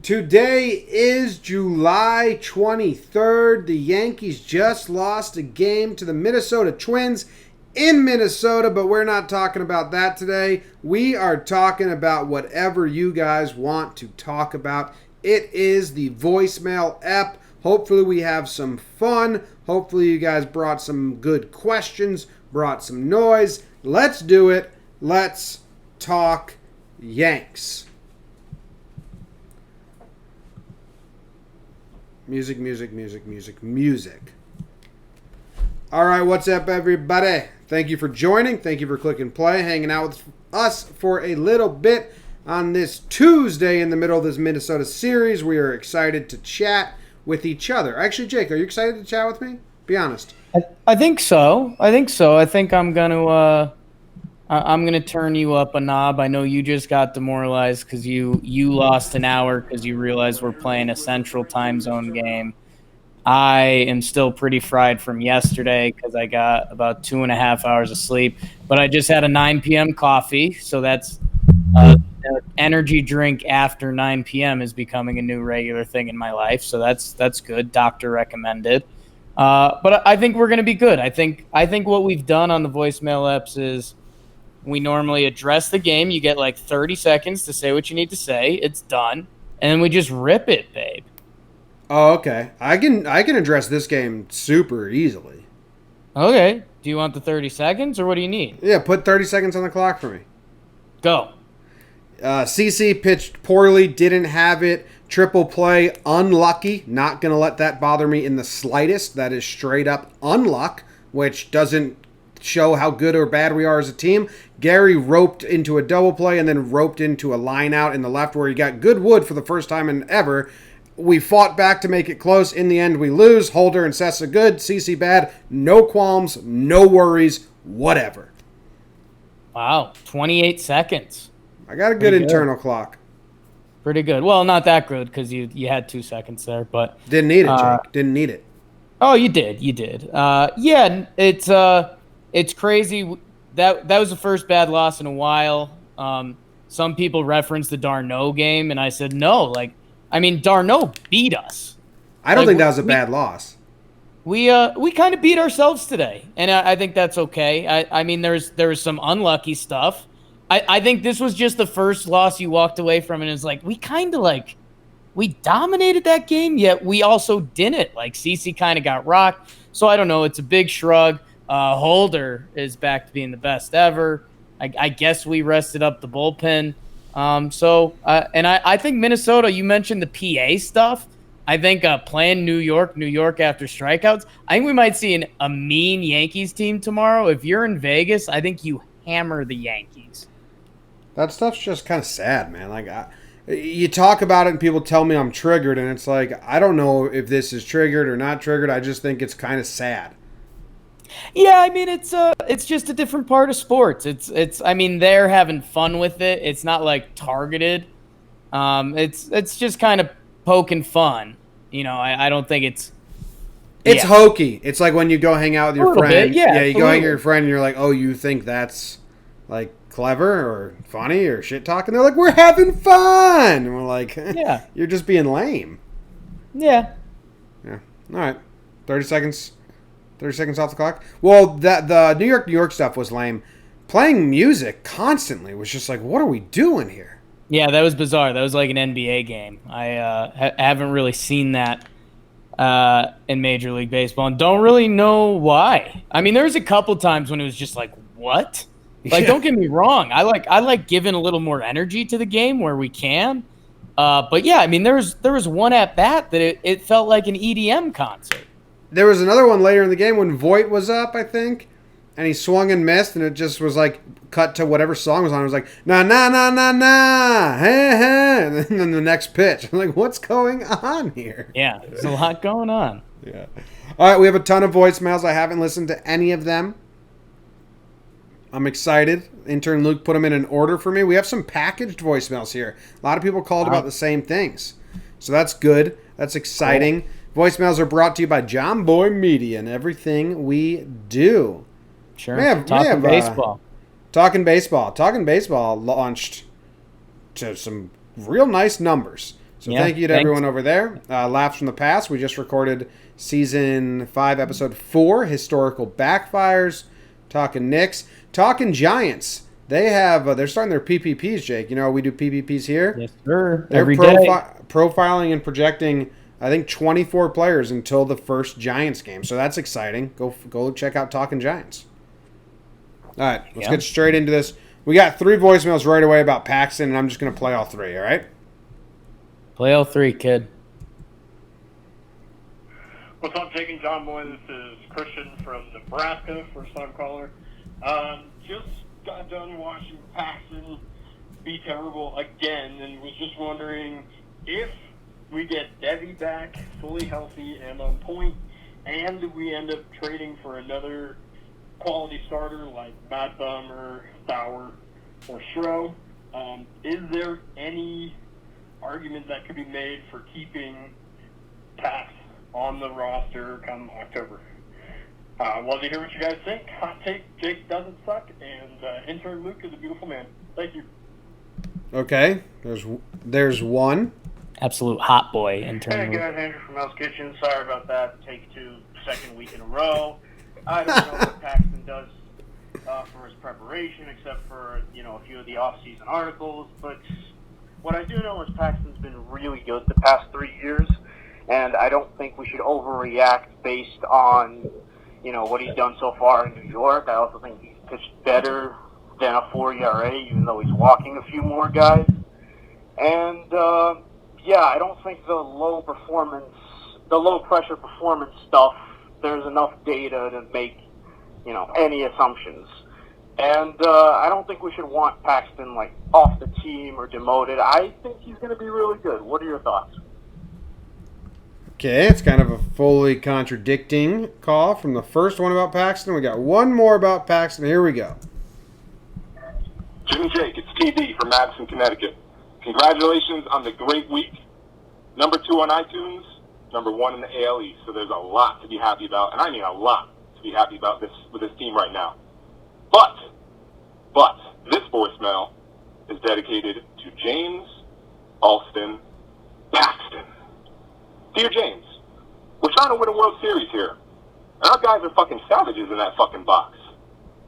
Today is July 23rd. The Yankees just lost a game to the Minnesota Twins in Minnesota, but we're not talking about that today. We are talking about whatever you guys want to talk about. It is the voicemail ep. Hopefully we have some fun. Hopefully you guys brought some good questions, brought some noise. Let's do it. Let's talk Yanks. Music, music, music, music, music. All right, what's up, everybody? Thank you for joining. Thank you for clicking play, hanging out with us for a little bit on this Tuesday in the middle of this Minnesota series. We are excited to chat with each other. Actually, Jake, are you excited to chat with me? Be honest. I think so. I think I'm gonna turn you up a knob. I know you just got demoralized because you lost an hour because you realized we're playing a Central Time Zone game. I am still pretty fried from yesterday because I got about 2.5 hours of sleep. But I just had a 9 p.m. coffee, so that's an energy drink after 9 p.m. is becoming a new regular thing in my life. So that's good. Doctor recommended. But I think we're gonna be good. I think what we've done on the voicemail eps is we normally address the game. You get like 30 seconds to say what you need to say. It's done. And then we just rip it, babe. Oh, okay. I can address this game super easily. Okay. Do you want the 30 seconds or what do you need? Yeah, put 30 seconds on the clock for me. Go. CC pitched poorly, didn't have it. Triple play, unlucky. Not going to let that bother me in the slightest. That is straight up unluck, which doesn't show how good or bad we are as a team. Gary roped into a double play and then roped into a line out in the left where he got good wood for the first time in ever. We fought back to make it close. In the end, we lose. Holder and Sessa good. CC bad. No qualms. No worries. Whatever. Wow. 28 seconds. I got a good internal clock. Pretty good. Well, not that good because you had 2 seconds there, but didn't need it, Jake. Didn't need it. Oh, you did. Yeah, it's crazy. That was the first bad loss in a while. Some people referenced the d'Arnaud game, and I said no. D'Arnaud beat us. I don't think that was a bad loss. We kind of beat ourselves today, and I think that's okay. There was some unlucky stuff. I think this was just the first loss you walked away from, and it's like we dominated that game, yet we also didn't. Like CC kind of got rocked, so I don't know. It's a big shrug. Holder is back to being the best ever. I guess we rested up the bullpen. I think Minnesota, you mentioned the PA stuff. I think playing New York after strikeouts, I think we might see a mean Yankees team tomorrow. If you're in Vegas, I think you hammer the Yankees. That stuff's just kind of sad, man. You talk about it and people tell me I'm triggered, and it's like, I don't know if this is triggered or not triggered. I just think it's kind of sad. Yeah, it's just a different part of sports. They're having fun with it. It's not like targeted. It's just kind of poking fun. I don't think it's hokey. It's like when you go hang out with your friend. Yeah, you go hang out with your friend and you're like, oh, you think that's like clever or funny or shit talking? They're like, we're having fun. And we're like, yeah, you're just being lame. Yeah. All right. 30 seconds. 30 seconds off the clock. Well, the New York stuff was lame. Playing music constantly was just like, what are we doing here? Yeah, that was bizarre. That was like an NBA game. I haven't really seen that in Major League Baseball and don't really know why. There was a couple times when it was just like, what? Don't get me wrong. I like giving a little more energy to the game where we can. But yeah, there was one at bat that it felt like an EDM concert. There was another one later in the game when Voit was up, I think, and he swung and missed, and it just was like cut to whatever song was on. It was like, na na na na na, hey hey, and then the next pitch. I'm like, what's going on here? Yeah, there's a lot going on. Yeah. All right, we have a ton of voicemails. I haven't listened to any of them. I'm excited. Intern Luke put them in an order for me. We have some packaged voicemails here. A lot of people called about the same things. So that's good. That's exciting. Cool. Voicemails are brought to you by John Boy Media and everything we do. Sure. Talking baseball. Talking Baseball launched to some real nice numbers. So Yeah, thank you to thanks. everyone over there. Laughs from the Past. We just recorded season 5, episode 4, Historical Backfires. Talking Knicks. Talking Giants. They're starting their PPPs, Jake. You know, we do PPPs here. Yes, sir. They're Every day. profiling and projecting, I think, 24 players until the first Giants game. So that's exciting. Go check out Talking Giants. All right, let's get straight into this. We got 3 voicemails right away about Paxton, and I'm just going to play all 3, all right? Play all 3, kid. What's up, Jake and John Boy? This is Christian from Nebraska, first-time caller. Just got done watching Paxton be terrible again, and was just wondering if we get Debbie back fully healthy and on point, and we end up trading for another quality starter like Matt Bummer, Bauer, or Schro. Is there any argument that could be made for keeping Pax on the roster come October? Love to hear what you guys think. Hot take, Jake doesn't suck, and intern Luke is a beautiful man. Thank you. Okay, there's one. Absolute hot boy in Hey terms guys, Andrew from Hell's Kitchen. Sorry about that. Take 2, second week in a row. I don't know what Paxton does for his preparation, except for, a few of the off-season articles. But what I do know is Paxton's been really good the past 3 years, and I don't think we should overreact based on, what he's done so far in New York. I also think he's pitched better than a 4 ERA, even though he's walking a few more guys. And, I don't think the low pressure performance stuff, there's enough data to make, any assumptions. And I don't think we should want Paxton, off the team or demoted. I think he's going to be really good. What are your thoughts? Okay, it's kind of a fully contradicting call from the first one about Paxton. We got one more about Paxton. Here we go. Jim and Jake, it's TD from Madison, Connecticut. Congratulations on the great week. Number 2 on iTunes, number 1 in the AL East. So there's a lot to be happy about, and I mean a lot to be happy about with this team right now. But this voicemail is dedicated to James Alston Paxton. Dear James, we're trying to win a World Series here, and our guys are fucking savages in that fucking box.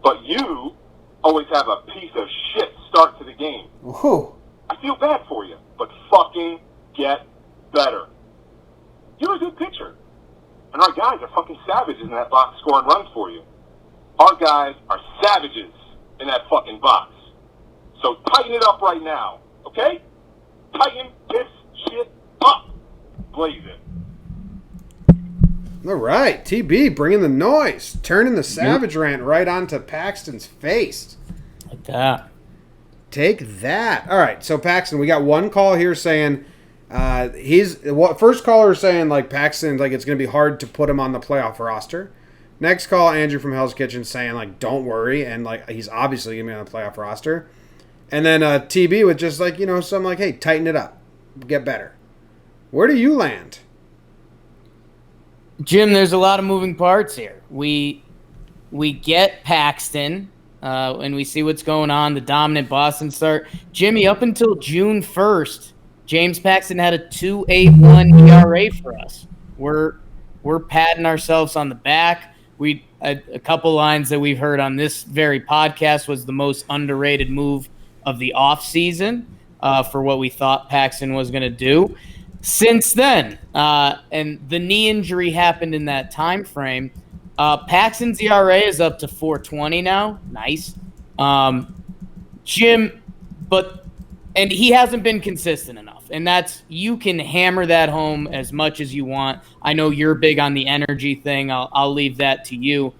But you always have a piece of shit start to the game. Whoa. I feel bad for you, but fucking get better. You're a good pitcher, and our guys are fucking savages in that box scoring runs for you. Our guys are savages in that fucking box. So tighten it up right now, okay? Tighten this shit up. Blaze it. All right, TB bringing the noise, turning the savage rant right onto Paxton's face. like that. Take that. All right, so Paxton, we got one call here saying first caller saying Paxton it's going to be hard to put him on the playoff roster. Next call, Andrew from Hell's Kitchen saying don't worry, and he's obviously going to be on the playoff roster. And then TB with just some hey, tighten it up, get better. Where do you land? Jim, there's a lot of moving parts here. We get Paxton, and we see what's going on, the dominant Boston start. Jimmy, up until June 1st, James Paxton had a 2.81 ERA for us. We're patting ourselves on the back. A couple lines that we've heard on this very podcast was the most underrated move of the offseason for what we thought Paxton was going to do. Since then, and the knee injury happened in that time frame, Paxton's ERA is up to 4.20 now. Nice. Jim, and he hasn't been consistent enough. And you can hammer that home as much as you want. I know you're big on the energy thing. I'll leave that to you.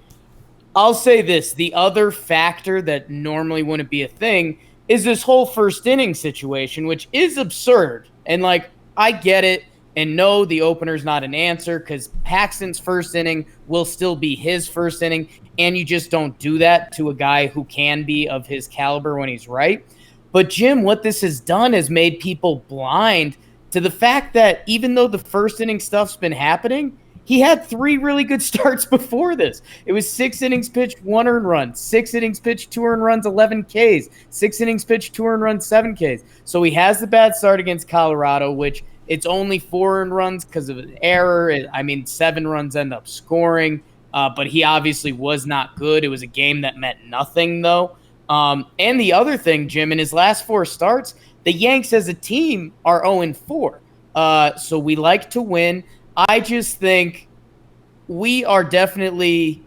I'll say this. The other factor that normally wouldn't be a thing is this whole first inning situation, which is absurd. And I get it, and no, the opener's not an answer because Paxton's first inning will still be his first inning, and you just don't do that to a guy who can be of his caliber when he's right. But, Jim, what this has done is made people blind to the fact that even though the first inning stuff's been happening, he had 3 really good starts before this. It was 6 innings pitched, 1 earned run, 6 innings pitched, 2 earned runs, 11 Ks, 6 innings pitched, 2 earned runs, 7 Ks. So he has the bad start against Colorado, which It's only 4 earned runs because of an error. I mean, 7 runs end up scoring, but he obviously was not good. It was a game that meant nothing, though. And the other thing, Jim, in his last 4 starts, the Yanks as a team are 0-4. So we like to win. I just think we are definitely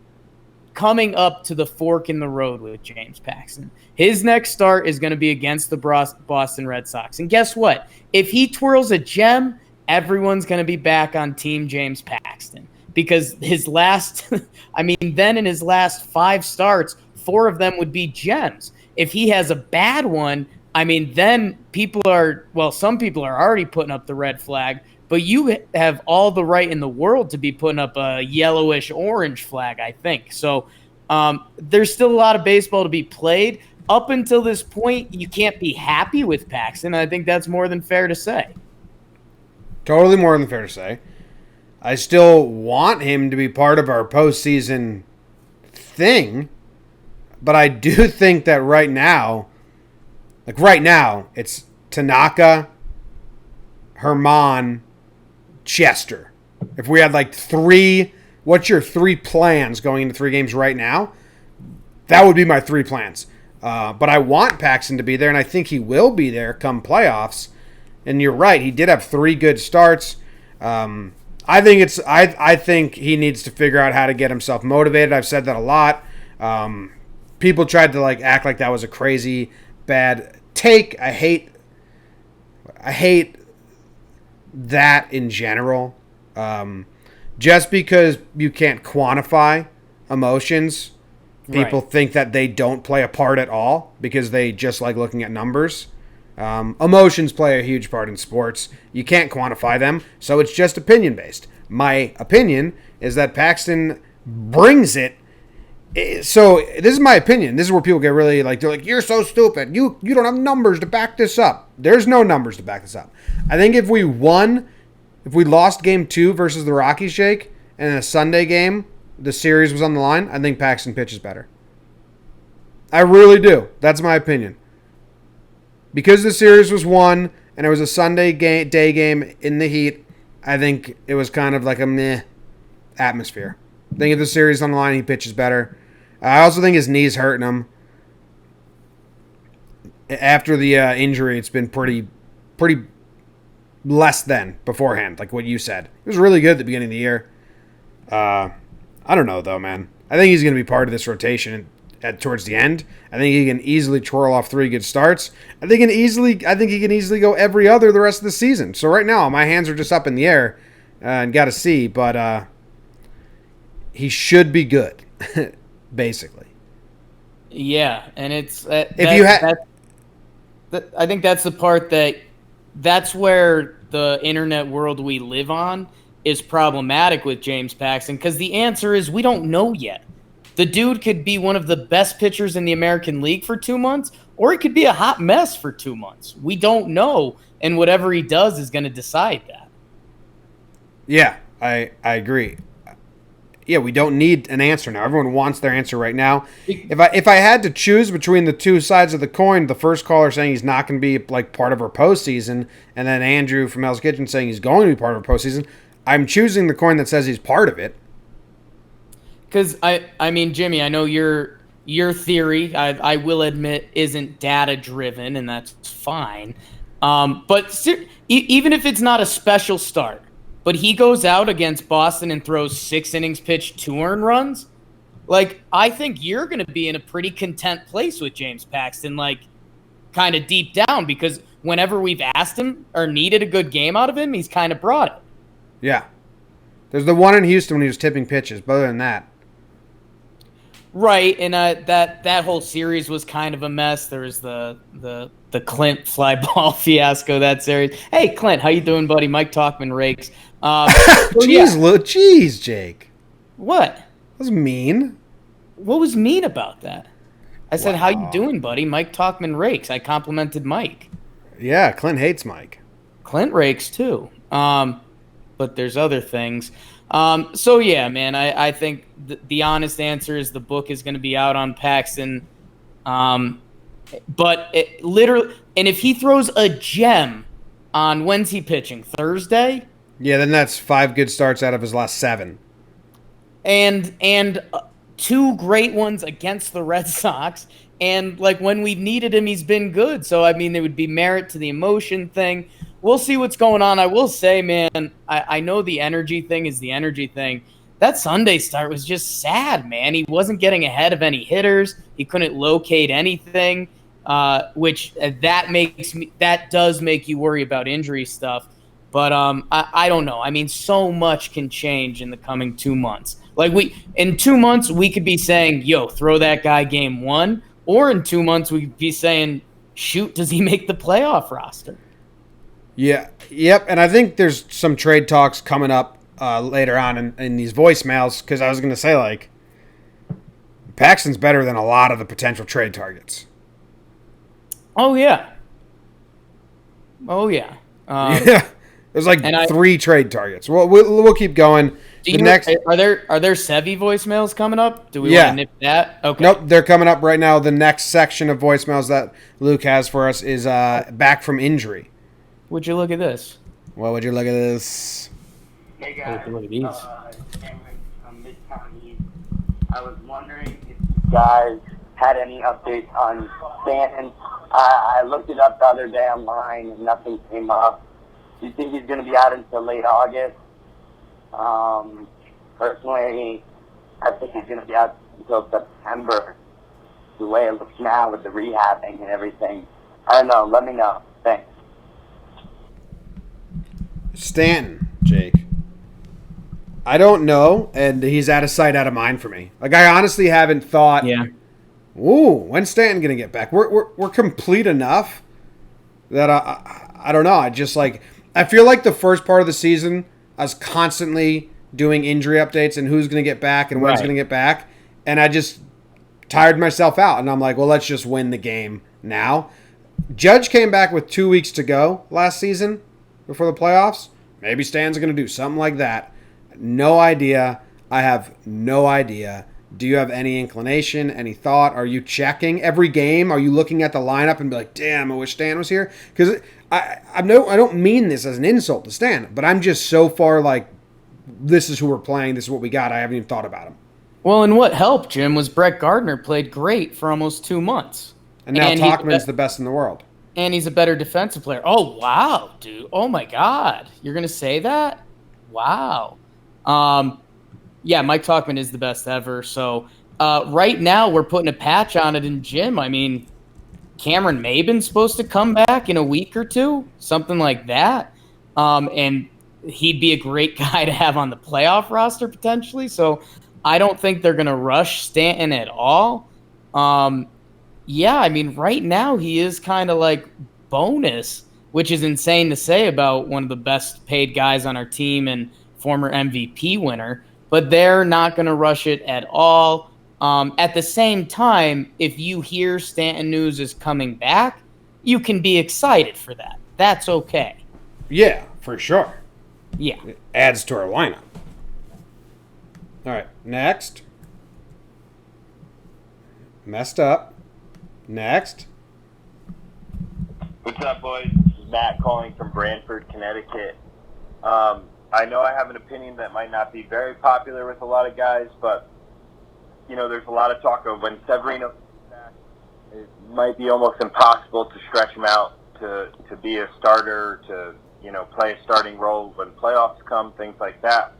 coming up to the fork in the road with James Paxton. His next start is going to be against the Boston Red Sox. And guess what? If he twirls a gem, everyone's going to be back on Team James Paxton. Because his last, then in his last 5 starts, 4 of them would be gems. If he has a bad one, then some people are already putting up the red flag, but you have all the right in the world to be putting up a yellowish orange flag, I think. So there's still a lot of baseball to be played. Up until this point, you can't be happy with Paxton. I think that's more than fair to say. Totally more than fair to say. I still want him to be part of our postseason thing, but I do think that right now, it's Tanaka, Herman, Chester. If we had 3, what's your 3 plans going into 3 games right now? That would be my 3 plans. But I want Paxton to be there, and I think he will be there come playoffs. And you're right, he did have 3 good starts. I think he needs to figure out how to get himself motivated. I've said that a lot. People tried to act like that was a crazy bad take. I hate that in general. Just because you can't quantify emotions, people think that they don't play a part at all because they just like looking at numbers. Emotions play a huge part in sports. You can't quantify them, so it's just opinion-based. My opinion is that Paxton brings it. So this is my opinion. This is where people get really they're like, you're so stupid. You don't have numbers to back this up. There's no numbers to back this up. I think if we lost game 2 versus the Rockies, Jake, and in a Sunday game, the series was on the line, I think Paxton pitches better. I really do. That's my opinion. Because the series was won and it was a Sunday day game in the heat, I think it was kind of like a meh atmosphere. I think if the series is on the line, he pitches better. I also think his knee's hurting him. After the injury, it's been pretty less than beforehand, like what you said. It was really good at the beginning of the year. I don't know, though, man. I think he's going to be part of this rotation towards the end. I think he can easily twirl off 3 good starts. I think he can easily go every other the rest of the season. So right now, my hands are just up in the air and got to see. But he should be good, basically. Yeah, and it's if you had. I think that's the part that's where the internet world we live on is problematic with James Paxton, because the answer is we don't know yet. The dude could be one of the best pitchers in the American League for 2 months, or he could be a hot mess for 2 months. We don't know, and whatever he does is going to decide that. Yeah, I agree. Yeah, we don't need an answer now. Everyone wants their answer right now. If I had to choose between the 2 sides of the coin, the first caller saying he's not going to be part of our postseason, and then Andrew from Hell's Kitchen saying he's going to be part of our postseason, I'm choosing the coin that says he's part of it. Because, Jimmy, I know your theory, I will admit, isn't data-driven, and that's fine. But even if it's not a special start, but he goes out against Boston and throws 6 innings pitched, 2 earned runs, I think you're going to be in a pretty content place with James Paxton, kind of deep down, because whenever we've asked him or needed a good game out of him, he's kind of brought it. Yeah. There's the one in Houston when he was tipping pitches, but other than that. Right, and that whole series was kind of a mess. There was the Clint fly ball fiasco that series. Hey, Clint, how you doing, buddy? Mike Talkman rakes. Jeez, Jake. What? That was mean. What was mean about that? I said, how you doing, buddy? Mike Talkman rakes. I complimented Mike. Yeah, Clint hates Mike. Clint rakes, too. But there's other things. So, yeah, man, I think the honest answer is the book is going to be out on Paxton. But it literally, and if he throws a gem on when's he pitching? Thursday? Yeah, then that's 5 good starts out of his last 7. And 2 great ones against the Red Sox. And like when we've needed him, he's been good. So I mean, there would be merit to the emotion thing. We'll see what's going on. I will say, man, I know the energy thing is the energy thing. That Sunday start was just sad, man. He wasn't getting ahead of any hitters. He couldn't locate anything, which that does make you worry about injury stuff. But I don't know. I mean, so much can change in the coming 2 months. Like in 2 months, we could be saying, yo, throw that guy game 1. Or in 2 months, we could be saying, shoot, does he make the playoff roster? Yeah, yep. And I think there's some trade talks coming up later on in these voicemails, because I was going to say, like, Paxton's better than a lot of the potential trade targets. Oh, yeah. Oh, yeah. Yeah. There's like 3 trade targets. We'll keep going. Are there Sevy voicemails coming up? Do we want to nip that? Okay. Nope, they're coming up right now. The next section of voicemails that Luke has for us is back from injury. Would you look at this? Well, would you look at this? Hey guys, look at these. Cameron from Midtown East. I was wondering if you guys had any updates on Stanton. I looked it up the other day online and nothing came up. Do you think he's going to be out until late August? Personally, I think he's going to be out until September. The way it looks now with the rehabbing and everything. I don't know. Let me know. Thanks. Stanton, Jake. I don't know, and he's out of sight, out of mind for me. Like, I honestly haven't thought, ooh, when's Stanton going to get back? We're complete enough that I don't know. I just, like, I feel like the first part of the season, I was constantly doing injury updates and who's going to get back and when's going to get back, and I just tired myself out, and I'm like, well, let's just win the game now. Judge came back with 2 weeks to go last season before the playoffs. Maybe Stan's going to do something like that. No idea. I have no idea. Do you have any inclination, any thought? Are you checking every game? Are you looking at the lineup and be like, damn, I wish Stan was here? Because I don't mean this as an insult to Stan, but I'm just so far like, this is who we're playing, this is what we got. I haven't even thought about him. Well, and what helped, Jim, was Brett Gardner played great for almost 2 months. And now Tauchman's the best in the world. And he's a better defensive player. Oh, wow, dude. Oh, my God. You're going to say that? Wow. Yeah, Mike Tauchman is the best ever. So right now we're putting a patch on it in Jim. I mean, Cameron Maben's supposed to come back in a week or 2, something like that. And he'd be a great guy to have on the playoff roster potentially. So I don't think they're going to rush Stanton at all. Yeah, I mean, right now he is kind of like bonus, which is insane to say about one of the best paid guys on our team and former MVP winner, but they're not going to rush it at all. At the same time, if you hear Stanton news is coming back, you can be excited for that. That's okay. Yeah, for sure. Yeah. It adds to our lineup. All right, next. Messed up. Next. What's up, boys? This is Matt calling from Brantford, Connecticut. I know I have an opinion that might not be very popular with a lot of guys, but, you know, there's a lot of talk of when Severino comes back, it might be almost impossible to stretch him out to be a starter, to, you know, play a starting role when playoffs come, things like that.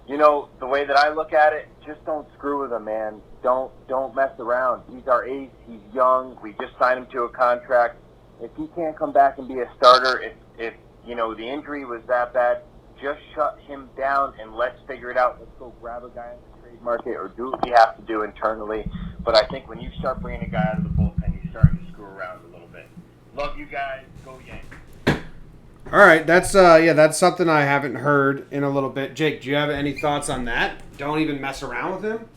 You know, the way that I look at it, just don't screw with him, man. Don't mess around. He's our ace. He's young. We just signed him to a contract. If he can't come back and be a starter, if you know, the injury was that bad, just shut him down and let's figure it out. Let's go grab a guy in the trade market or do what we have to do internally. But I think when you start bringing a guy out of the bullpen, you're starting to screw around a little bit. Love you guys. Go Yanks. All right, that's something I haven't heard in a little bit. Jake, do you have any thoughts on that? Don't even mess around with him?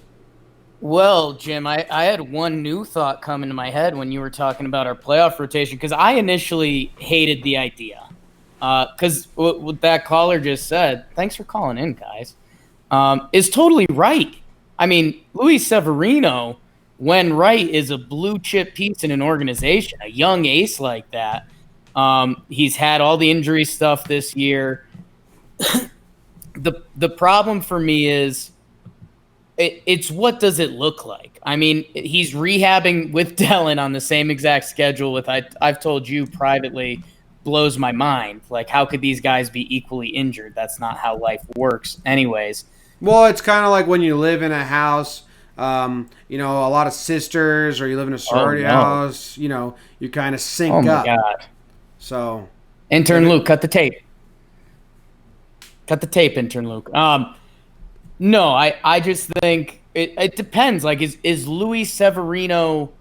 Well, Jim, I had one new thought come into my head when you were talking about our playoff rotation, because I initially hated the idea. Because what that caller just said, thanks for calling in, guys, is totally right. I mean, Luis Severino, when right, is a blue chip piece in an organization, a young ace like that. He's had all the injury stuff this year. The problem for me is it's what does it look like? I mean, he's rehabbing with Dellin on the same exact schedule with I've told you privately blows my mind. Like, how could these guys be equally injured? That's not how life works anyways. Well, it's kind of like when you live in a house, a lot of sisters, or you live in a sorority house, you kind of sync Oh my up. God. So, Intern Luke, cut the tape. Cut the tape, Intern Luke. No, I just think it depends. Like, is Luis Severino,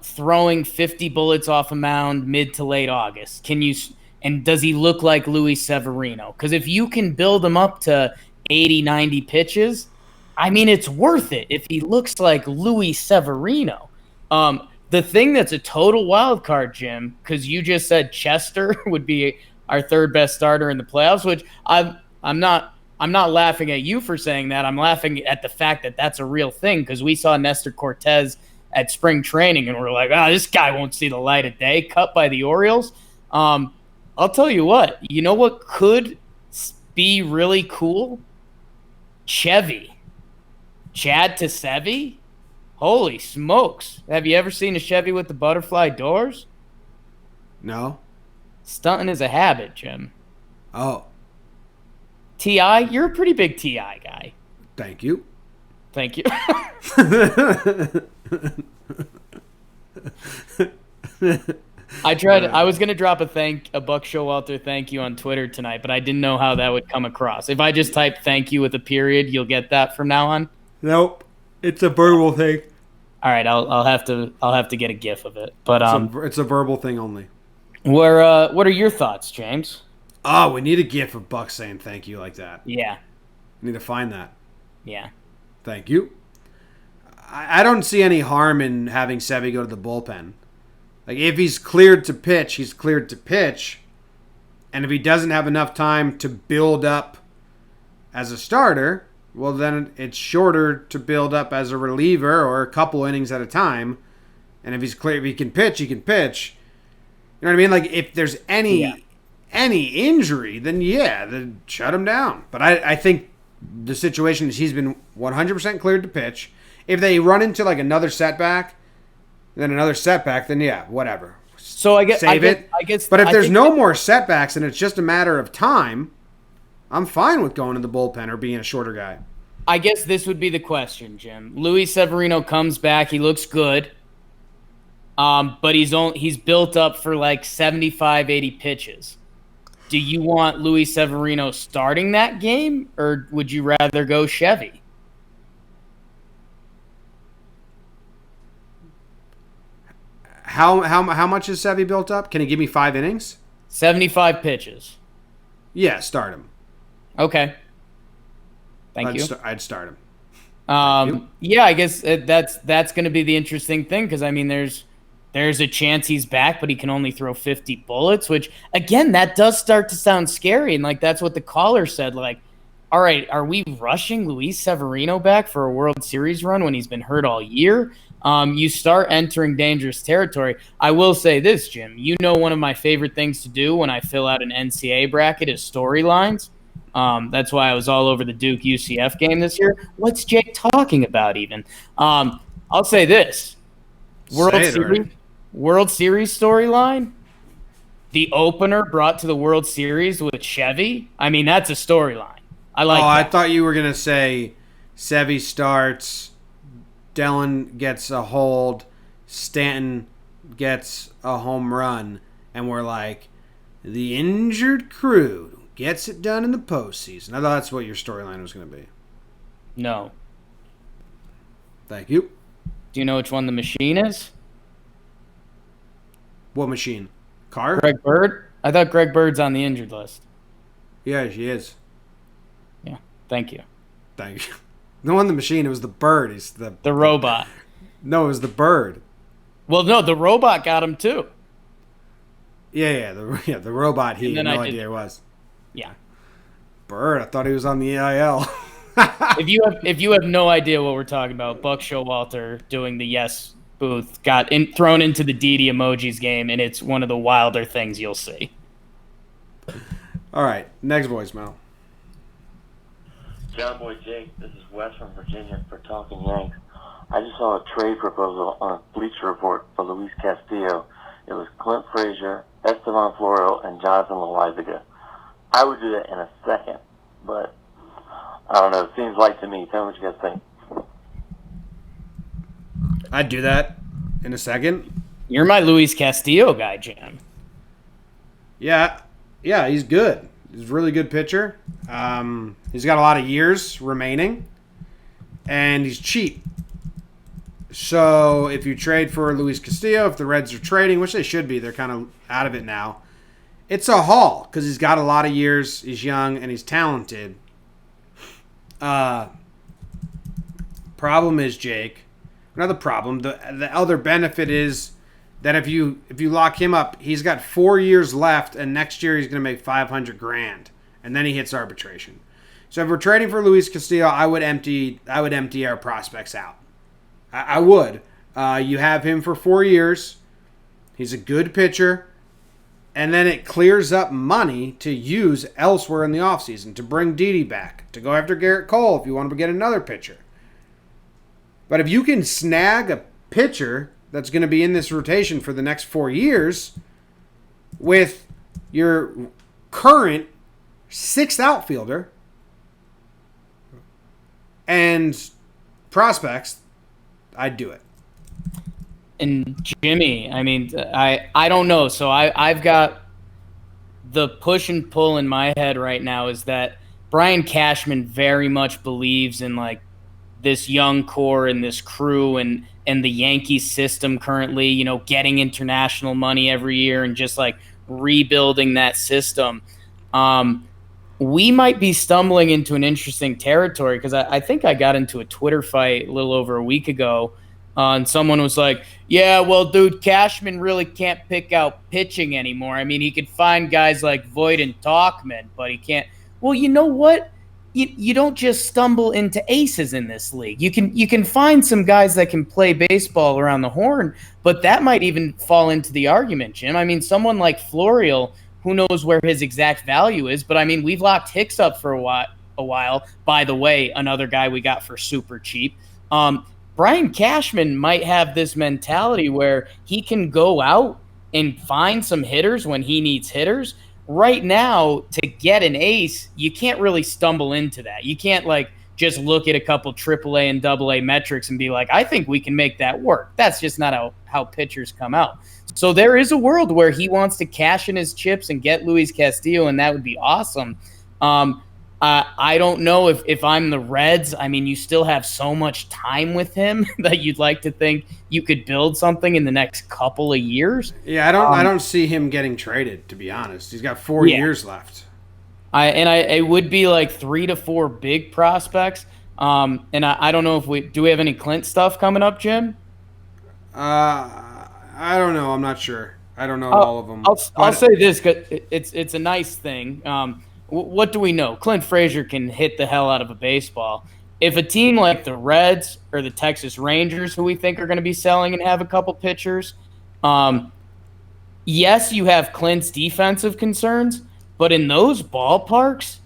throwing 50 bullets off a mound mid to late August? And does he look like Luis Severino? Because if you can build him up to 80, 90 pitches, I mean, it's worth it if he looks like Luis Severino. The thing that's a total wild card, Jim, because you just said Chester would be our third best starter in the playoffs, which I'm not laughing at you for saying that. I'm laughing at the fact that that's a real thing, because we saw Nestor Cortez at spring training and we're like, this guy won't see the light of day, cut by the Orioles. I'll tell you what, you know what could be really cool? Chevy. Chad to Sevy? Holy smokes. Have you ever seen a Chevy with the butterfly doors? no? Stunting is a habit, Jim. Oh, T.I., you're a pretty big T.I. guy. thank you. Thank you. I was going to drop a Buck Showalter thank you on Twitter tonight, but I didn't know how that would come across. If I just type thank you with a period, you'll get that from now on? Nope. It's a verbal thing. All right, I'll have to get a gif of it. But It's a verbal thing only. what are your thoughts, James? Oh, we need a gif of Buck saying thank you like that. Yeah. We need to find that. Yeah. Thank you. I don't see any harm in having Sevy go to the bullpen. Like, if he's cleared to pitch, he's cleared to pitch. And if he doesn't have enough time to build up as a starter, well, then it's shorter to build up as a reliever or a couple innings at a time. And if he can pitch, he can pitch. You know what I mean? Like, if there's any injury, then shut him down. But I think the situation is he's been 100% cleared to pitch. If they run into like another setback, then whatever. So I guess Save it. But if there's no more setbacks and it's just a matter of time, I'm fine with going to the bullpen or being a shorter guy. I guess this would be the question, Jim. Luis Severino comes back, he looks good. But he's built up for like 75, 80 pitches. Do you want Luis Severino starting that game, or would you rather go Chevy? How much is Sevy built up? Can he give me 5 innings? 75 pitches. Yeah, start him. Okay. Thank you. I'd start him. Yeah, I guess that's going to be the interesting thing, because I mean, there's a chance he's back, but he can only throw 50 bullets, which again, that does start to sound scary. And like, that's what the caller said. Like, all right, are we rushing Luis Severino back for a World Series run when he's been hurt all year? You start entering dangerous territory. I will say this, Jim, one of my favorite things to do when I fill out an NCAA bracket is storylines. That's why I was all over the Duke UCF game this year. What's Jake talking about even? I'll say this. World Series storyline, the opener brought to the World Series with Chevy. I mean, that's a storyline. I like that. I thought you were going to say Sevy starts, Dellin gets a hold, Stanton gets a home run, and we're like, the injured crew gets it done in the postseason. I thought that's what your storyline was going to be. No. Thank you. Do you know which one the machine is? What machine? Carr? Greg Bird? I thought Greg Bird's on the injured list. Yeah, she is. Yeah, thank you. Thank you. No, on the machine, it was the bird. He's the robot. No, it was the bird. Well, no, the robot got him too. Yeah, the robot. He had no idea it was. Yeah. Bird. I thought he was on the AIL. If you have no idea what we're talking about, Buck Showalter doing the yes booth got thrown into the Didi emojis game, and it's one of the wilder things you'll see. All right, next voicemail. John Boy Jake, this is Wes from Virginia for Talking Yanks. I just saw a trade proposal on Bleacher Report for Luis Castillo. It was Clint Frazier, Esteban Florial, and Jonathan Loizaga. I would do that in a second, but I don't know. It seems light to me. Tell me what you guys think. I'd do that in a second. You're my Luis Castillo guy, Jim. Yeah, he's good. He's a really good pitcher. He's got a lot of years remaining, and he's cheap. So if you trade for Luis Castillo, if the Reds are trading, which they should be, they're kind of out of it now, it's a haul because he's got a lot of years, he's young, and he's talented. Problem is, Jake, another problem, the other benefit is that if you lock him up, he's got 4 years left, and next year he's going to make $500,000, and then he hits arbitration. So if we're trading for Luis Castillo, I would empty our prospects out. I would. You have him for 4 years. He's a good pitcher. And then it clears up money to use elsewhere in the offseason, to bring Didi back, to go after Garrett Cole if you want to get another pitcher. But if you can snag a pitcher that's going to be in this rotation for the next 4 years with your current 6th outfielder and prospects, I'd do it. And Jimmy, I mean, I don't know. So I've got the push and pull in my head right now is that Brian Cashman very much believes in like this young core and this crew and the Yankees system currently, you know, getting international money every year and just like rebuilding that system. We might be stumbling into an interesting territory because I think I got into a Twitter fight a little over a week ago. And someone was like, yeah, well, dude, Cashman really can't pick out pitching anymore. I mean, he could find guys like Voit and Tauchman, but he can't. Well, you know what? You don't just stumble into aces in this league. You can find some guys that can play baseball around the horn, but that might even fall into the argument, Jim. I mean, someone like Florial, who knows where his exact value is, but I mean, we've locked Hicks up for a while. By the way, another guy we got for super cheap. Brian Cashman might have this mentality where he can go out and find some hitters when he needs hitters. Right now, to get an ace, you can't really stumble into that. You can't like just look at a couple AAA and AA metrics and be like, I think we can make that work. That's just not how pitchers come out. So there is a world where he wants to cash in his chips and get Luis Castillo, and that would be awesome. I don't know if I'm the Reds. I mean, you still have so much time with him that you'd like to think you could build something in the next couple of years. Yeah, I don't see him getting traded, to be honest. He's got 4 years left. It would be like 3 to 4 big prospects. And I don't know if we have any Clint stuff coming up, Jim? I don't know. I'm not sure. I don't know all of them. I'll say this because it's a nice thing. What do we know? Clint Frazier can hit the hell out of a baseball. If a team like the Reds or the Texas Rangers, who we think are going to be selling and have a couple pitchers, yes, you have Clint's defensive concerns, but in those ballparks,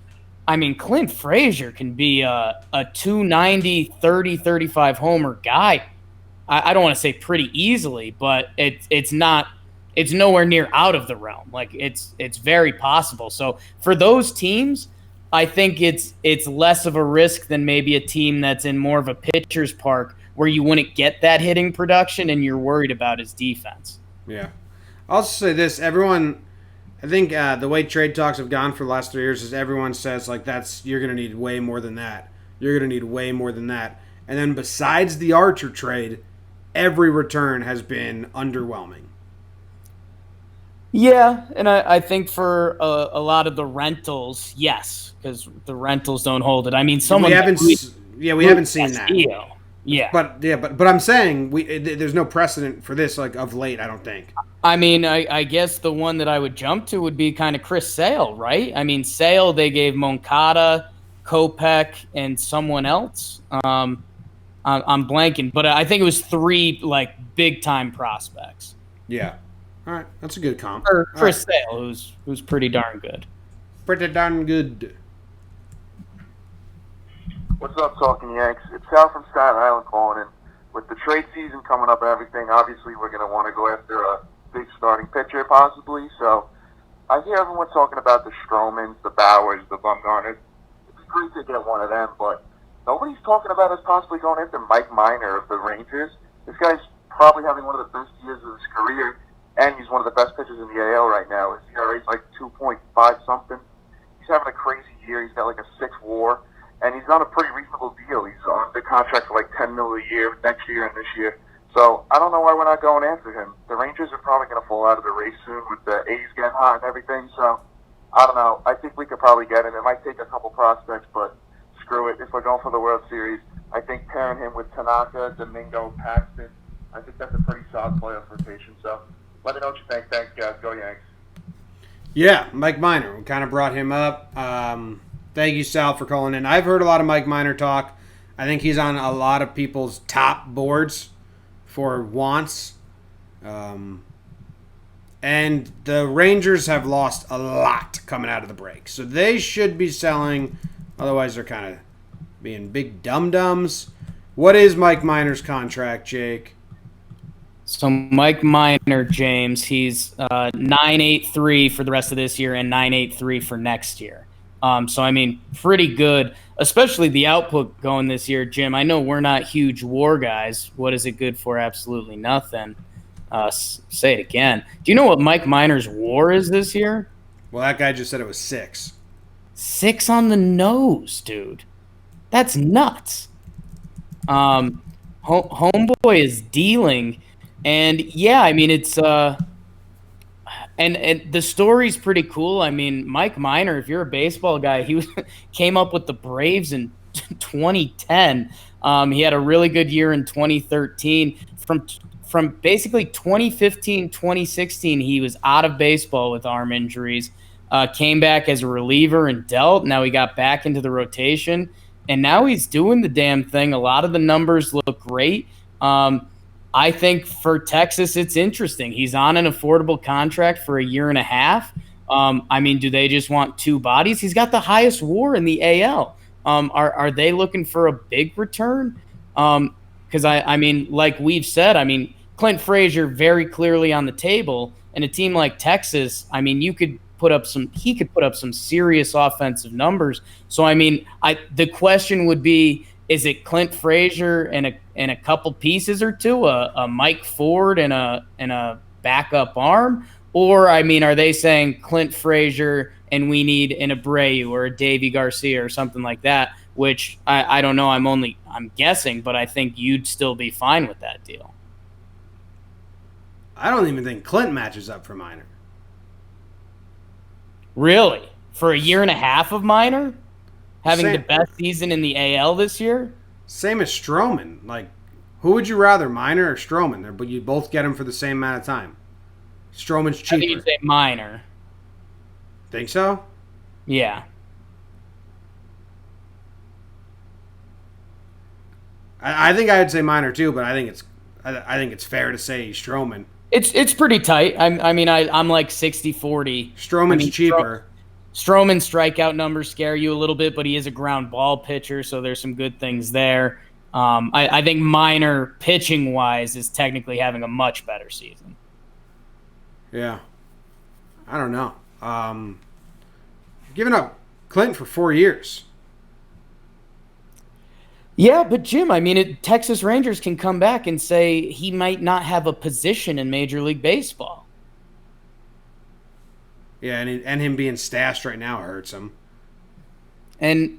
I mean, Clint Frazier can be a 290, 30, 35 homer guy. I don't want to say pretty easily, but it's not. It's nowhere near out of the realm. Like it's very possible. So for those teams, I think it's less of a risk than maybe a team that's in more of a pitcher's park where you wouldn't get that hitting production and you're worried about his defense. Yeah. I'll also say this. Everyone, I think the way trade talks have gone for the last 3 years is everyone says like you're going to need way more than that. You're going to need way more than that. And then besides the Archer trade, every return has been underwhelming. Yeah, and I think for a lot of the rentals, yes, because the rentals don't hold it. I mean, we haven't seen that. Yeah, but I'm saying there's no precedent for this like of late. I don't think. I mean, I guess the one that I would jump to would be kind of Chris Sale, right? I mean, Sale they gave Moncada, Kopech, and someone else. I'm blanking, but I think it was 3 like big time prospects Yeah. All right. That's a good comp. for All right. Sale, who's pretty darn good. Pretty darn good. What's up, Talking Yanks? It's Sal from Staten Island calling in. With the trade season coming up and everything, obviously we're going to want to go after a big starting pitcher possibly. So I hear everyone talking about the Stromans, the Bowers, the Bumgarners. It'd be great to get one of them, but nobody's talking about us possibly going after Mike Minor of the Rangers. This guy's probably having one of the best years of his career, and he's one of the best pitchers in the AL right now. His ERA is like 2.5 something. He's having a crazy year. He's got like a 6 WAR. And he's on a pretty reasonable deal. He's on the contract for like $10 million a year next year and this year. So I don't know why we're not going after him. The Rangers are probably going to fall out of the race soon with the A's getting hot and everything. So I don't know. I think we could probably get him. It might take a couple prospects, but screw it. If we're going for the World Series, I think pairing him with Tanaka, Domingo, Paxton, I think that's a pretty solid playoff rotation. So let me know what you think. Thanks, guys. Go Yanks. Yeah, Mike Minor. We kind of brought him up. Thank you, Sal, for calling in. I've heard a lot of Mike Minor talk. I think he's on a lot of people's top boards for wants. And the Rangers have lost a lot coming out of the break. So they should be selling. Otherwise, they're kind of being big dum-dums. What is Mike Minor's contract, Jake? So Mike Minor, James, he's 9.83 for the rest of this year and 9.83 for next year. So, I mean, pretty good, especially the output going this year. Jim, I know we're not huge WAR guys. What is it good for? Absolutely nothing. Say it again. Do you know what Mike Minor's WAR is this year? Well, that guy just said it was 6. 6 on the nose, dude. That's nuts. Homeboy is dealing. And, yeah, I mean, it's And the story's pretty cool. I mean, Mike Minor, if you're a baseball guy, came up with the Braves in 2010. He had a really good year in 2013. From basically 2015, 2016, he was out of baseball with arm injuries. Came back as a reliever and dealt. Now he got back into the rotation, and now he's doing the damn thing. A lot of the numbers look great. I think for Texas, it's interesting. He's on an affordable contract for a year and a half. I mean, do they just want 2 bodies? He's got the highest WAR in the AL. Are they looking for a big return? Because I mean, like we've said, I mean, Clint Frazier very clearly on the table, and a team like Texas, I mean, he could put up some serious offensive numbers. So I mean, the question would be, is it Clint Frazier and a couple pieces or two, a Mike Ford and a backup arm? Or, I mean, are they saying Clint Frazier and we need an Abreu or a Davy Garcia or something like that, which I don't know. I'm guessing, but I think you'd still be fine with that deal. I don't even think Clint matches up for Minor. Really? For a year and a half of Minor? Having Same. the best season in the AL this year? Same as Stroman. Like, who would you rather, Minor or Stroman? But you both get him for the same amount of time. Stroman's cheaper. I think you'd say Minor. Think so? Yeah. I think I would say Minor too, but I think it's fair to say Stroman. It's pretty tight. I mean, I'm like 60-40. Stroman's cheaper. Stroman's strikeout numbers scare you a little bit, but he is a ground ball pitcher, so there's some good things there. I think Minor, pitching-wise, is technically having a much better season. Yeah. I don't know. Giving up Clinton for 4 years. Yeah, but Jim, I mean, Texas Rangers can come back and say he might not have a position in Major League Baseball. Yeah, and him being stashed right now hurts him. And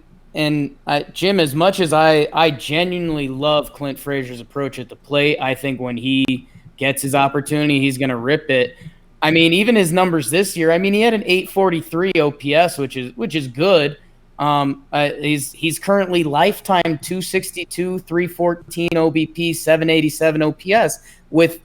Jim, as much as I genuinely love Clint Frazier's approach at the plate, I think when he gets his opportunity, he's going to rip it. I mean, even his numbers this year, I mean, he had an 843 OPS, which is good. He's currently lifetime 262, 314 OBP, 787 OPS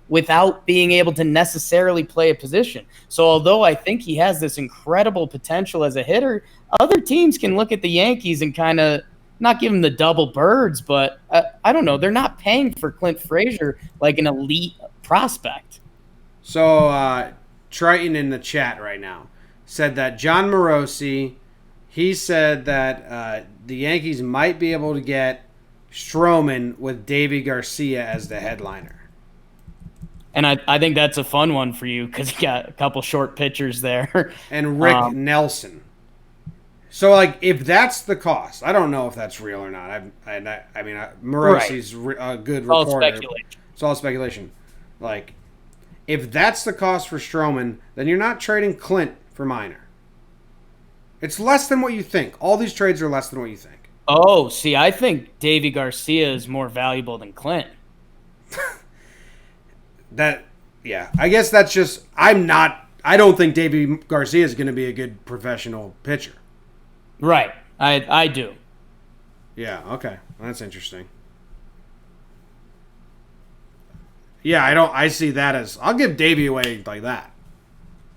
without being able to necessarily play a position. So although I think he has this incredible potential as a hitter, other teams can look at the Yankees and kind of not give him the double birds, but I don't know. They're not paying for Clint Frazier like an elite prospect. So Triton in the chat right now said that John Morosi, he said that the Yankees might be able to get Stroman with Davy Garcia as the headliner. And I think that's a fun one for you because you got a couple short pitchers there. And Rick Nelson. So, like, if that's the cost, I don't know if that's real or not. I mean, Morosi's a good reporter. All speculation. It's all speculation. Like, if that's the cost for Stroman, then you're not trading Clint for Minor. It's less than what you think. All these trades are less than what you think. Oh, see, I think Davy Garcia is more valuable than Clint. I guess that's just, I don't think Davy Garcia is going to be a good professional pitcher. Right. I do. Yeah, okay. That's interesting. Yeah, I see that as, I'll give Davy away like that.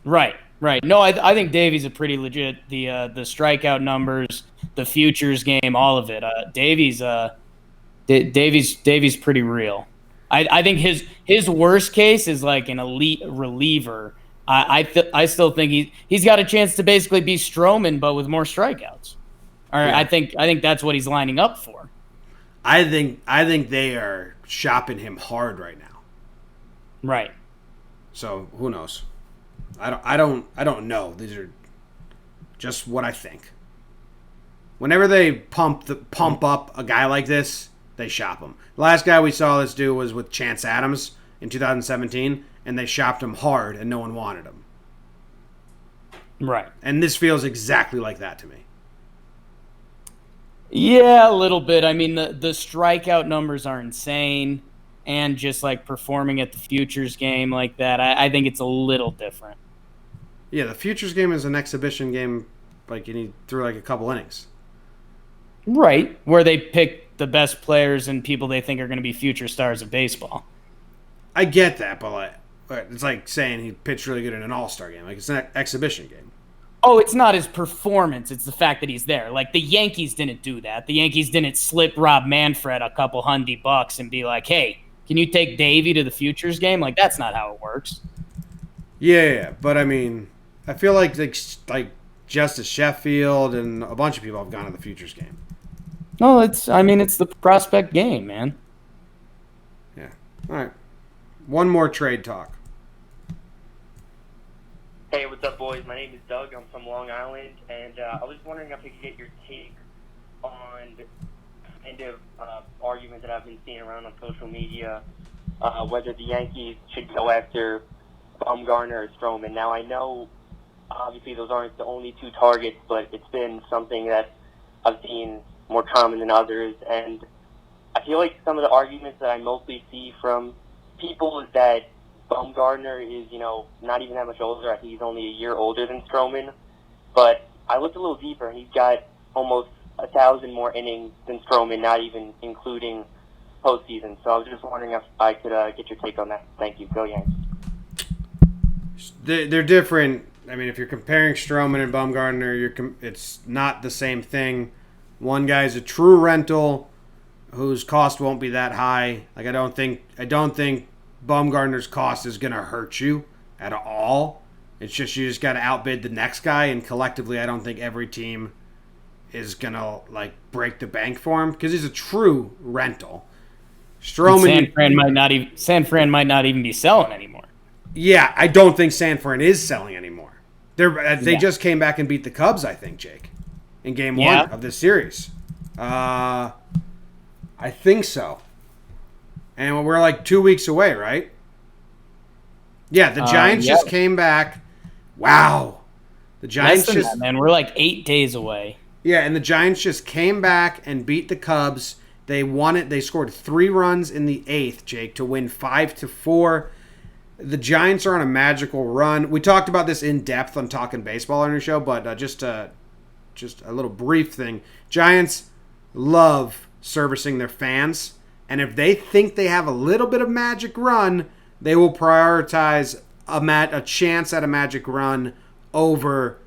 Right. No, I think Davy's a pretty legit, the strikeout numbers, the futures game, all of it. Davy's pretty real. I think his worst case is like an elite reliever. I still think he's got a chance to basically be Stroman, but with more strikeouts. Yeah. I think that's what he's lining up for. I think they are shopping him hard right now. Right. So who knows? I don't know. These are just what I think. Whenever they pump up a guy like this, they shop him. The last guy we saw this do was with Chance Adams in 2017, and they shopped him hard, and no one wanted him. Right. And this feels exactly like that to me. Yeah, a little bit. I mean, the strikeout numbers are insane, and just like performing at the futures game like that, I think it's a little different. Yeah, the futures game is an exhibition game, like, and he threw like a couple innings. Right, where they pick the best players and people they think are going to be future stars of baseball. I get that, but it's like saying he pitched really good in an all-star game. Like, it's an exhibition game. Oh, it's not his performance. It's the fact that he's there. Like, the Yankees didn't do that. The Yankees didn't slip Rob Manfred a couple $100 and be like, hey, can you take Davey to the futures game? Like, that's not how it works. Yeah, but I mean, I feel like Justice Sheffield and a bunch of people have gone to the futures game. No, it's the prospect game, man. Yeah. All right. One more trade talk. Hey, what's up, boys? My name is Doug. I'm from Long Island, and I was wondering if I could get your take on the kind of argument that I've been seeing around on social media, whether the Yankees should go after Bumgarner or Stroman. Now, I know, obviously, those aren't the only two targets, but it's been something that I've seen more common than others, and I feel like some of the arguments that I mostly see from people is that Bumgarner is, not even that much older. I think he's only a year older than Stroman, but I looked a little deeper, and he's got almost 1,000 more innings than Stroman, not even including postseason. So I was just wondering if I could get your take on that. Thank you. Go Yanks. They're different. I mean, if you're comparing Stroman and Bumgarner, it's not the same thing. One guy's a true rental whose cost won't be that high. Like, I don't think Bumgarner's cost is going to hurt you at all. It's just you just got to outbid the next guy, and collectively I don't think every team is going to break the bank for him because he's a true rental. Stroman, San Fran might not even be selling anymore. Yeah, I don't think San Fran is selling anymore. They just came back and beat the Cubs, I think, Jake, in game one of this series. I think so. And we're 2 weeks away, right? Yeah, the Giants just came back. Wow. The Giants man. We're 8 days away. Yeah, and the Giants just came back and beat the Cubs. They won it. They scored 3 runs in the 8th, Jake, to win 5-4. The Giants are on a magical run. We talked about this in depth on Talking Baseball on your show, but just a little brief thing. Giants love servicing their fans, and if they think they have a little bit of magic run, they will prioritize a chance at a magic run over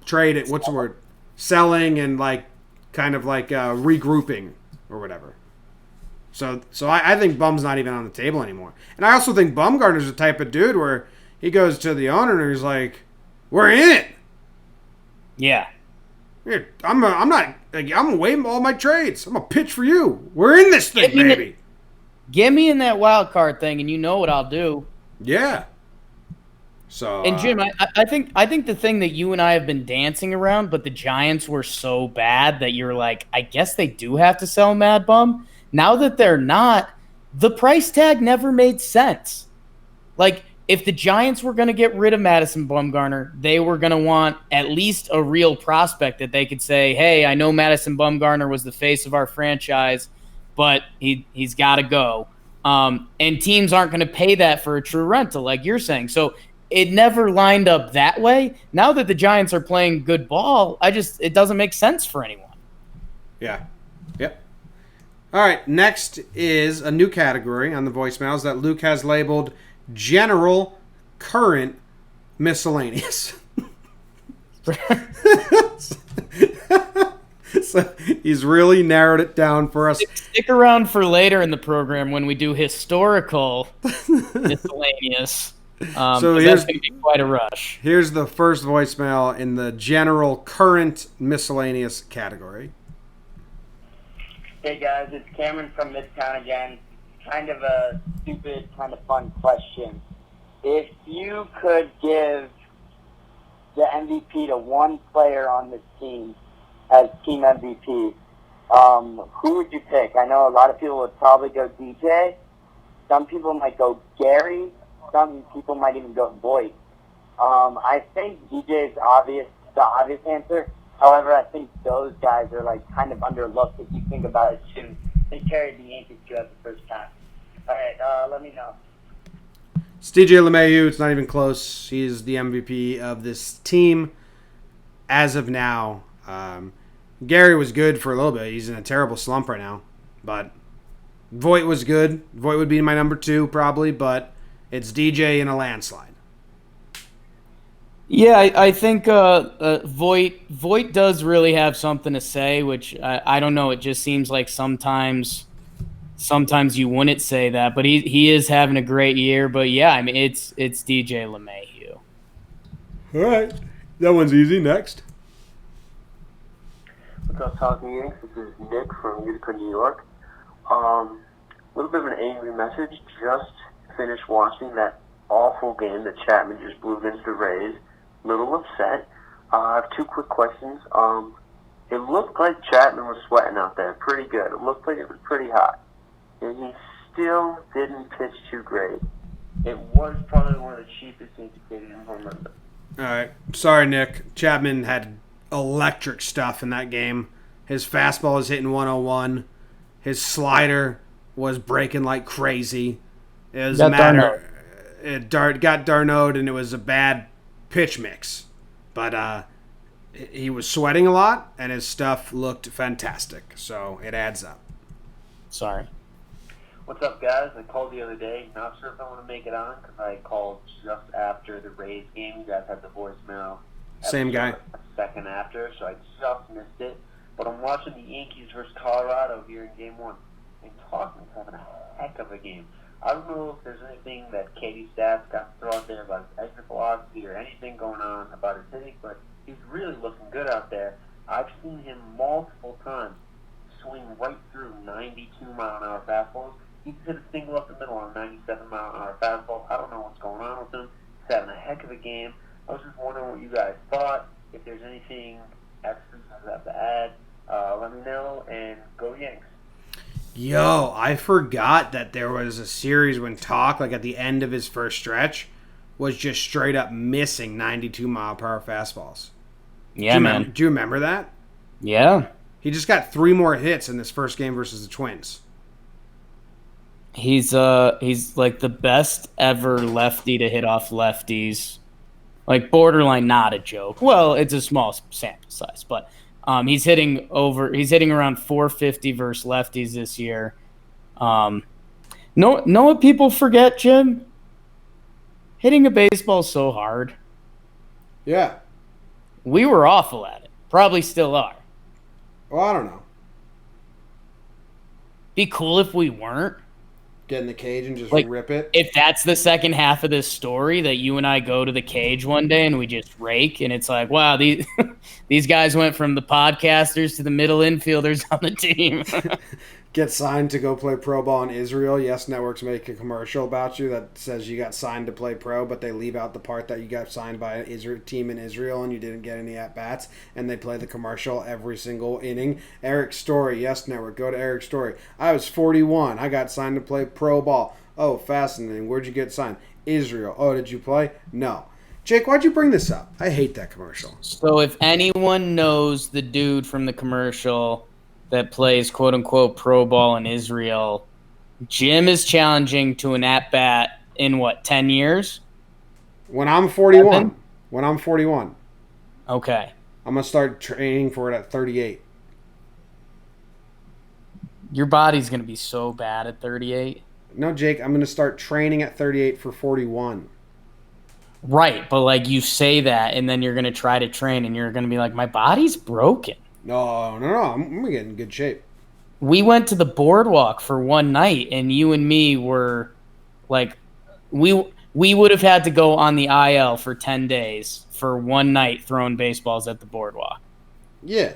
trade it. What's the word? Selling and like kind of like regrouping or whatever. So I think Bum's not even on the table anymore. And I also think Bumgarner's the type of dude where he goes to the owner and he's like, "We're in it. Yeah. Here, I'm gonna waive all my trades. I'm gonna pitch for you. We're in this thing, baby." Get me in that wild card thing, and you know what I'll do. Yeah. So And Jim, I think the thing that you and I have been dancing around, but the Giants were so bad that you're like, I guess they do have to sell Mad Bum. Now that they're not, the price tag never made sense. Like, if the Giants were going to get rid of Madison Bumgarner, they were going to want at least a real prospect that they could say, hey, I know Madison Bumgarner was the face of our franchise, but he's got to go. And teams aren't going to pay that for a true rental, like you're saying. So it never lined up that way. Now that the Giants are playing good ball, it doesn't make sense for anyone. Yeah. Yep. All right, next is a new category on the voicemails that Luke has labeled General Current Miscellaneous. So he's really narrowed it down for us. Stick around for later in the program when we do historical miscellaneous. So that's going to be quite a rush. Here's the first voicemail in the General Current Miscellaneous category. Hey guys, it's Cameron from Midtown again. Kind of a stupid, kind of fun question. If you could give the MVP to one player on this team as team MVP, who would you pick? I know a lot of people would probably go DJ. Some people might go Gary. Some people might even go Voit. I think DJ is the obvious answer. However, I think those guys are like kind of underlooked if you think about it too. They carried the Yankees throughout the first half. All right, let me know. It's DJ LeMahieu. It's not even close. He's the MVP of this team as of now. Gary was good for a little bit. He's in a terrible slump right now. But Voit was good. Voit would be my number 2 probably, but it's DJ in a landslide. Yeah, I think Voit does really have something to say, which I don't know. It just seems like sometimes you wouldn't say that, but he is having a great year. But yeah, I mean it's DJ LeMahieu. All right, that one's easy. Next. What's up, Talking Yanks? This is Nick from Utica, New York. A little bit of an angry message. Just finished watching that awful game that Chapman just blew against the Rays. Little upset. I have 2 quick questions. It looked like Chapman was sweating out there pretty good. It looked like it was pretty hot. And he still didn't pitch too great. It was probably one of the cheapest indicated in home run. All right. Sorry, Nick. Chapman had electric stuff in that game. His fastball was hitting 101. His slider was breaking like crazy. It was a matter. It got Darno'd, and it was a bad pitch mix. But he was sweating a lot, and his stuff looked fantastic. So it adds up. Sorry. What's up, guys? I called the other day. Not sure if I want to make it on because I called just after the Rays game. You guys had the voicemail. Same guy. A second after, so I just missed it. But I'm watching the Yankees versus Colorado here in Game 1. And Tauchman's having a heck of a game. I don't know if there's anything that Katie Stats got to throw out there about his exit velocity or anything going on about his hitting, but he's really looking good out there. I've seen him multiple times swing right through 92-mile-an-hour fastballs. He hit a single up the middle on a 97-mile-an-hour fastball. I don't know what's going on with him. He's having a heck of a game. I was just wondering what you guys thought. If there's anything extra you guys have to add, let me know, and go Yanks. Yo, I forgot that there was a series when Talk, like at the end of his first stretch, was just straight up missing 92-mile-per-hour fastballs. Yeah, man. Do you remember that? Yeah. He just got 3 more hits in this first game versus the Twins. He's like the best ever lefty to hit off lefties. Like borderline not a joke. Well, it's a small sample size, but he's hitting around 450 versus lefties this year. Know what people forget, Jim? Hitting a baseball is so hard. Yeah. We were awful at it. Probably still are. Well, I don't know. Be cool if we weren't. Get in the cage and just Like, rip it. If that's the second half of this story, that you and I go to the cage one day and we just rake, and it's like, wow, these these guys went from the podcasters to the middle infielders on the team. Get signed to go play pro ball in Israel. Yes Networks make a commercial about you that says you got signed to play pro, but they leave out the part that you got signed by an team in Israel and you didn't get any at-bats, and they play the commercial every single inning. Eric Story, Yes Network, go to Eric Story. I was 41. I got signed to play pro ball. Oh, fascinating. Where'd you get signed? Israel. Oh, did you play? No. Jake, why'd you bring this up? I hate that commercial. So if anyone knows the dude from the commercial that plays quote-unquote pro ball in Israel, Jim is challenging to an at-bat in, 10 years? When I'm 41. 7? When I'm 41. Okay. I'm going to start training for it at 38. Your body's going to be so bad at 38. No, Jake, I'm going to start training at 38 for 41. Right, but you say that, and then you're going to try to train, and you're going to be like, my body's broken. No. I'm going to get in good shape. We went to the boardwalk for one night, and you and me were we would have had to go on the IL for 10 days for one night throwing baseballs at the boardwalk. Yeah,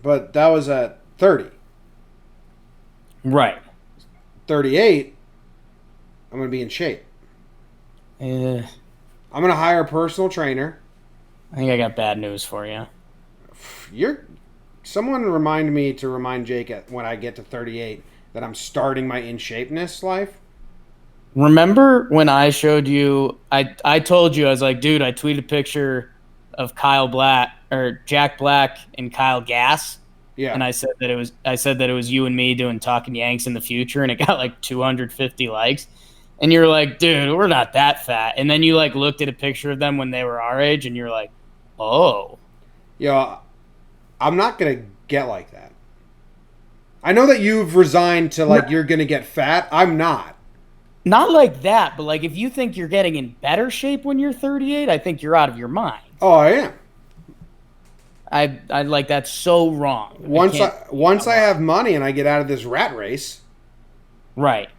but that was at 30. Right. 38, I'm going to be in shape. I'm going to hire a personal trainer. I think I got bad news for you. Someone remind me to remind Jake when I get to 38 that I'm starting my in-shapeness life. Remember when I showed you, I told you, I was like, dude, I tweeted a picture of Jack Black and Kyle Gass. Yeah. And I said that it was you and me doing Talking Yanks in the future, and it got 250 likes. And you're like, dude, we're not that fat. And then you looked at a picture of them when they were our age, and you're like, oh. Yo, I'm not going to get like that. I know that you've resigned to you're going to get fat. I'm not. Not like that, but if you think you're getting in better shape when you're 38, I think you're out of your mind. Oh, I am. I that's so wrong. Once I have money and I get out of this rat race, right,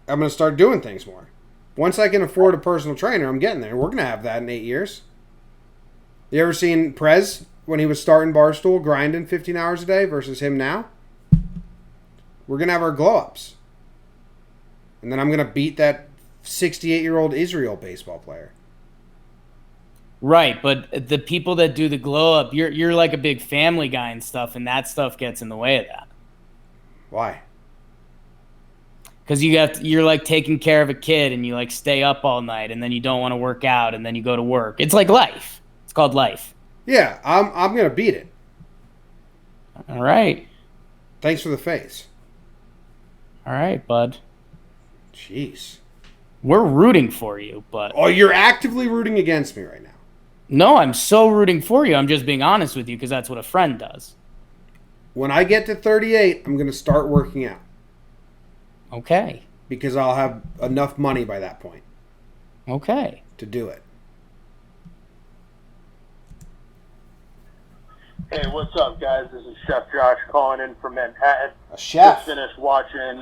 I'm going to start doing things more. Once I can afford a personal trainer, I'm getting there. We're going to have that in 8 years. You ever seen Prez when he was starting Barstool, grinding 15 hours a day versus him now? We're going to have our glow-ups. And then I'm going to beat that 68-year-old Israel baseball player. Right, but the people that do the glow-up, you're like a big family guy and stuff, and that stuff gets in the way of that. Why? Because you're taking care of a kid, and you stay up all night, and then you don't want to work out, and then you go to work. It's like life. It's called life. Yeah, I'm going to beat it. All right. Thanks for the face. All right, bud. Jeez. We're rooting for you, but... Oh, you're actively rooting against me right now. No, I'm so rooting for you. I'm just being honest with you because that's what a friend does. When I get to 38, I'm going to start working out. Okay. Because I'll have enough money by that point. Okay. To do it. Hey, what's up, guys? This is Chef Josh calling in from Manhattan. A chef. Just finished watching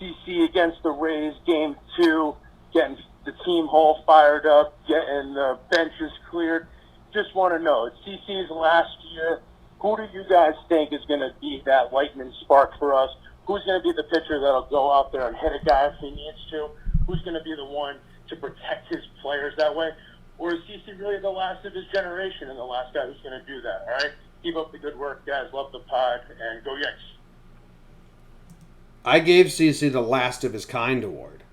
CC against the Rays Game 2, getting the team all fired up, getting the benches cleared. Just want to know, it's CC's last year. Who do you guys think is going to be that lightning spark for us? Who's going to be the pitcher that'll go out there and hit a guy if he needs to? Who's going to be the one to protect his players that way? Or is CC really the last of his generation and the last guy who's going to do that, all right? Keep up the good work, guys. Love the pod, and go Yanks. I gave CC the last of his kind award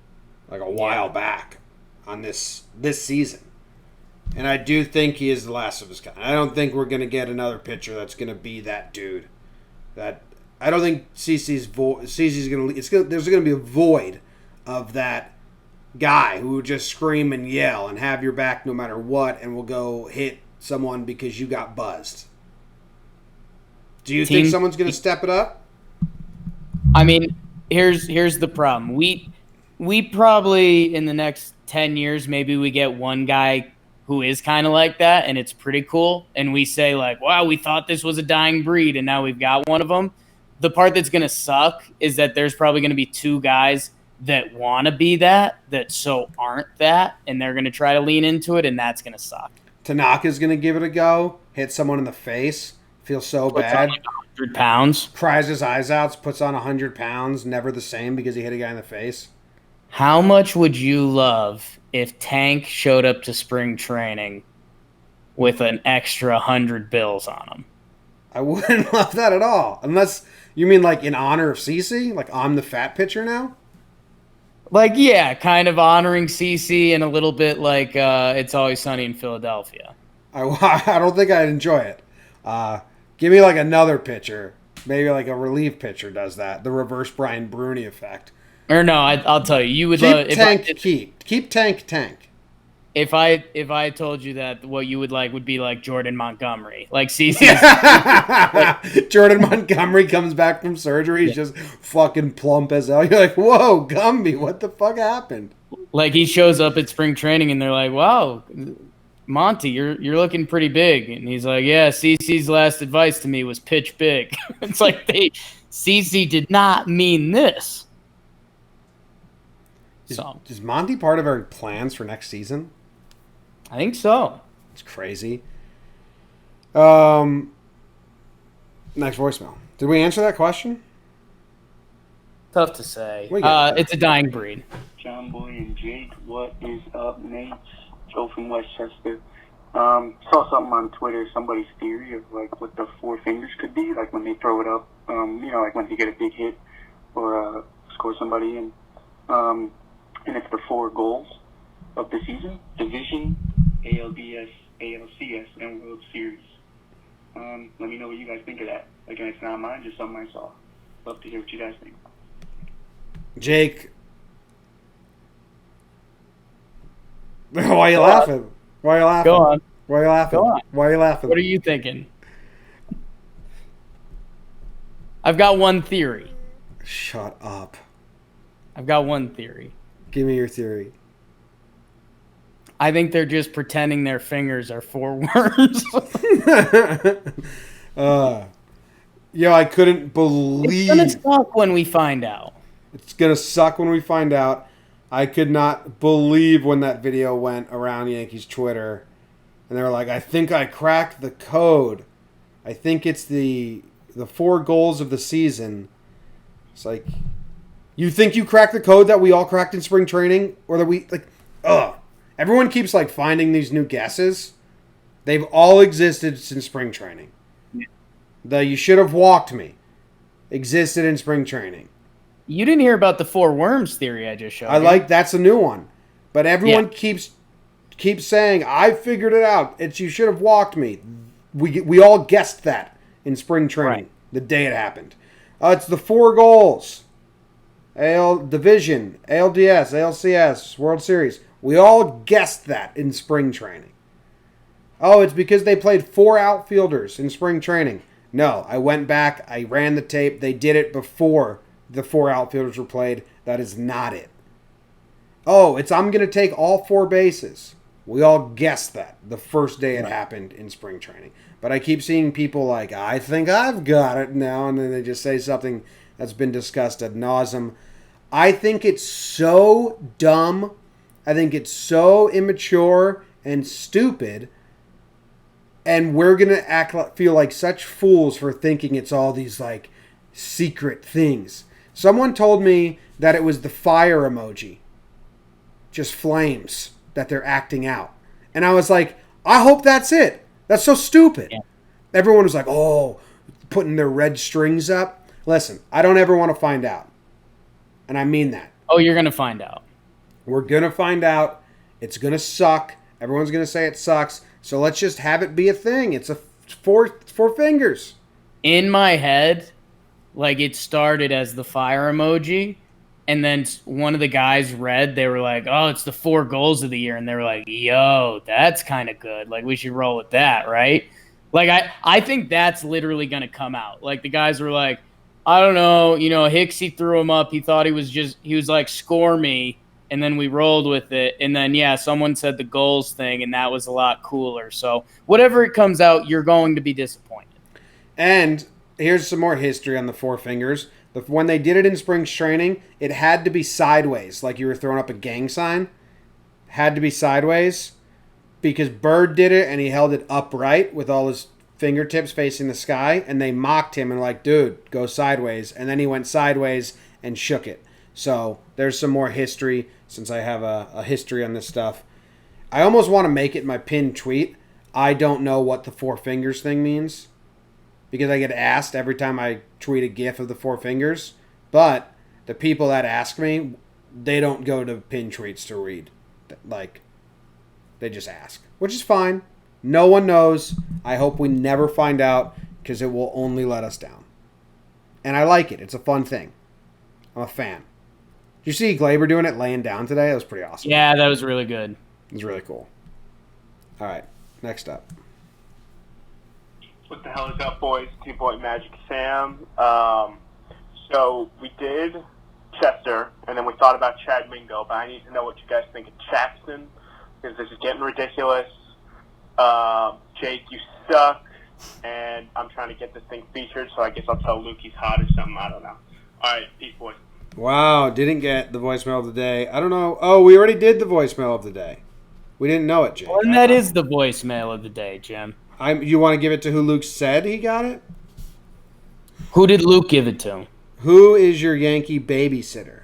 a while back on this season. And I do think he is the last of his kind. I don't think we're going to get another pitcher that's going to be that dude. I don't think CC's going to there's going to be a void of that guy who would just scream and yell and have your back no matter what and will go hit someone because you got buzzed. Do you think someone's going to step it up? I mean, here's the problem. We probably in the next 10 years maybe we get one guy who is kind of like that, and it's pretty cool. And we say like, wow, we thought this was a dying breed, and now we've got one of them. The part that's going to suck is that there's probably going to be two guys that want to be that so aren't that, and they're going to try to lean into it, and that's going to suck. Tanaka's going to give it a go, hit someone in the face, feel so Puts bad. on like 100 pounds. Cries his eyes out, puts on 100 pounds, never the same because he hit a guy in the face. How much would you love if Tank showed up to spring training with an extra 100 bills on him? I wouldn't love that at all. Unless you mean like in honor of CC? Like I'm the fat pitcher now? Like, yeah, kind of honoring CC and a little bit like It's Always Sunny in Philadelphia. I don't think I'd enjoy it. Give me like another pitcher. Maybe like a relief pitcher does that. The reverse Brian Bruni effect. Or no, I'll tell you. You would Keep love Tank Keep Tank. If I told you that what you would like would be like Jordan Montgomery. Like CC. Jordan Montgomery comes back from surgery. He's just fucking plump as hell. You're like, whoa, Gumby, what the fuck happened? Like he shows up at spring training and they're like, wow, Monty, you're looking pretty big. And he's like, yeah, CC's last advice to me was pitch big. It's like CC did not mean this. Is Monty part of our plans for next season? I think so. It's crazy. Next voicemail. Did we answer that question? Tough to say. It's a dying breed. John Boy and Jake, what is up, Nate? Joe from Westchester. Saw something on Twitter, somebody's theory of like what the four fingers could be, like when they throw it up. Like when they get a big hit or score somebody in. And it's the four goals of the season: division, ALDS, ALCS, and World Series. Let me know what you guys think of that. Again, it's not mine, just something I saw. Love to hear what you guys think. Jake, why are you laughing? Why are you laughing? Go on. Why are you laughing? Go on. Why are you laughing? What are you thinking? I've got one theory. Shut up. I've got one theory. Give me your theory. I think they're just pretending their fingers are four worms. I couldn't believe. It's gonna suck when we find out. It's gonna suck when we find out. I could not believe when that video went around Yankees Twitter, and they were like, "I think I cracked the code. I think it's the four goals of the season." It's like, you think you cracked the code that we all cracked in spring training, or that we like? Everyone keeps like finding these new guesses. They've all existed since spring training. The "you should have walked me" existed in spring training. You didn't hear about the four worms theory I just showed you. That's a new one. But everyone keeps saying, "I figured it out. It's you should have walked me." We all guessed that in spring training, the day it happened. It's the four goals. AL Division, ALDS, ALCS, World Series. We all guessed that in spring training. Oh, it's because they played four outfielders in spring training. No, I went back, I ran the tape. They did it before the four outfielders were played. That is not it. Oh, I'm going to take all four bases. We all guessed that the first day it happened in spring training. But I keep seeing people like, "I think I've got it now," and then they just say something that's been discussed ad nauseum. I think it's so dumb. I think it's so immature and stupid. And we're going to feel like such fools for thinking it's all these like secret things. Someone told me that it was the fire emoji. Just flames that they're acting out. And I was like, I hope that's it. That's so stupid. Yeah. Everyone was like, oh, putting their red strings up. Listen, I don't ever want to find out. And I mean that. Oh, you're going to find out. We're going to find out. It's going to suck. Everyone's going to say it sucks. So let's just have it be a thing. It's a four fingers. In my head, like it started as the fire emoji. And then one of the guys read, they were like, oh, it's the four goals of the year. And they were like, yo, that's kind of good. Like, we should roll with that, right? Like, I think that's literally going to come out. Like, the guys were like, I don't know, Hicksy threw him up. He thought he was like, score me. and then we rolled with it. And then, yeah, someone said the goals thing, and that was a lot cooler. So whatever it comes out, you're going to be disappointed. And here's some more history on the Four Fingers. When they did it in spring training, it had to be sideways, like you were throwing up a gang sign. Had to be sideways because Bird did it, and he held it upright with all his fingertips facing the sky, and they mocked him and like, dude, go sideways. And then he went sideways and shook it. So there's some more history since I have a history on this stuff. I almost want to make it my pinned tweet. I don't know what the Four Fingers thing means because I get asked every time I tweet a gif of the Four Fingers. But the people that ask me, they don't go to pinned tweets to read. Like, they just ask, which is fine. No one knows. I hope we never find out because it will only let us down. And I like it. It's a fun thing. I'm a fan. Did you see Glaber doing it laying down today? That was pretty awesome. Yeah, that was really good. It was really cool. All right, next up. What the hell is up, boys? Two-Boy Magic Sam. So we did Chester, and then we thought about Chad Mingo, but I need to know what you guys think of Chaxton, because this is getting ridiculous. Jake, you suck, and I'm trying to get this thing featured, so I guess I'll tell Luke he's hot or something. I don't know. All right, peace, boys. Wow, didn't get the voicemail of the day. I don't know. Oh, we already did the voicemail of the day. We didn't know it, Jake. Well, and that is the voicemail of the day, Jim. You want to give it to who Luke said he got it? Who did Luke give it to? Who is your Yankee babysitter?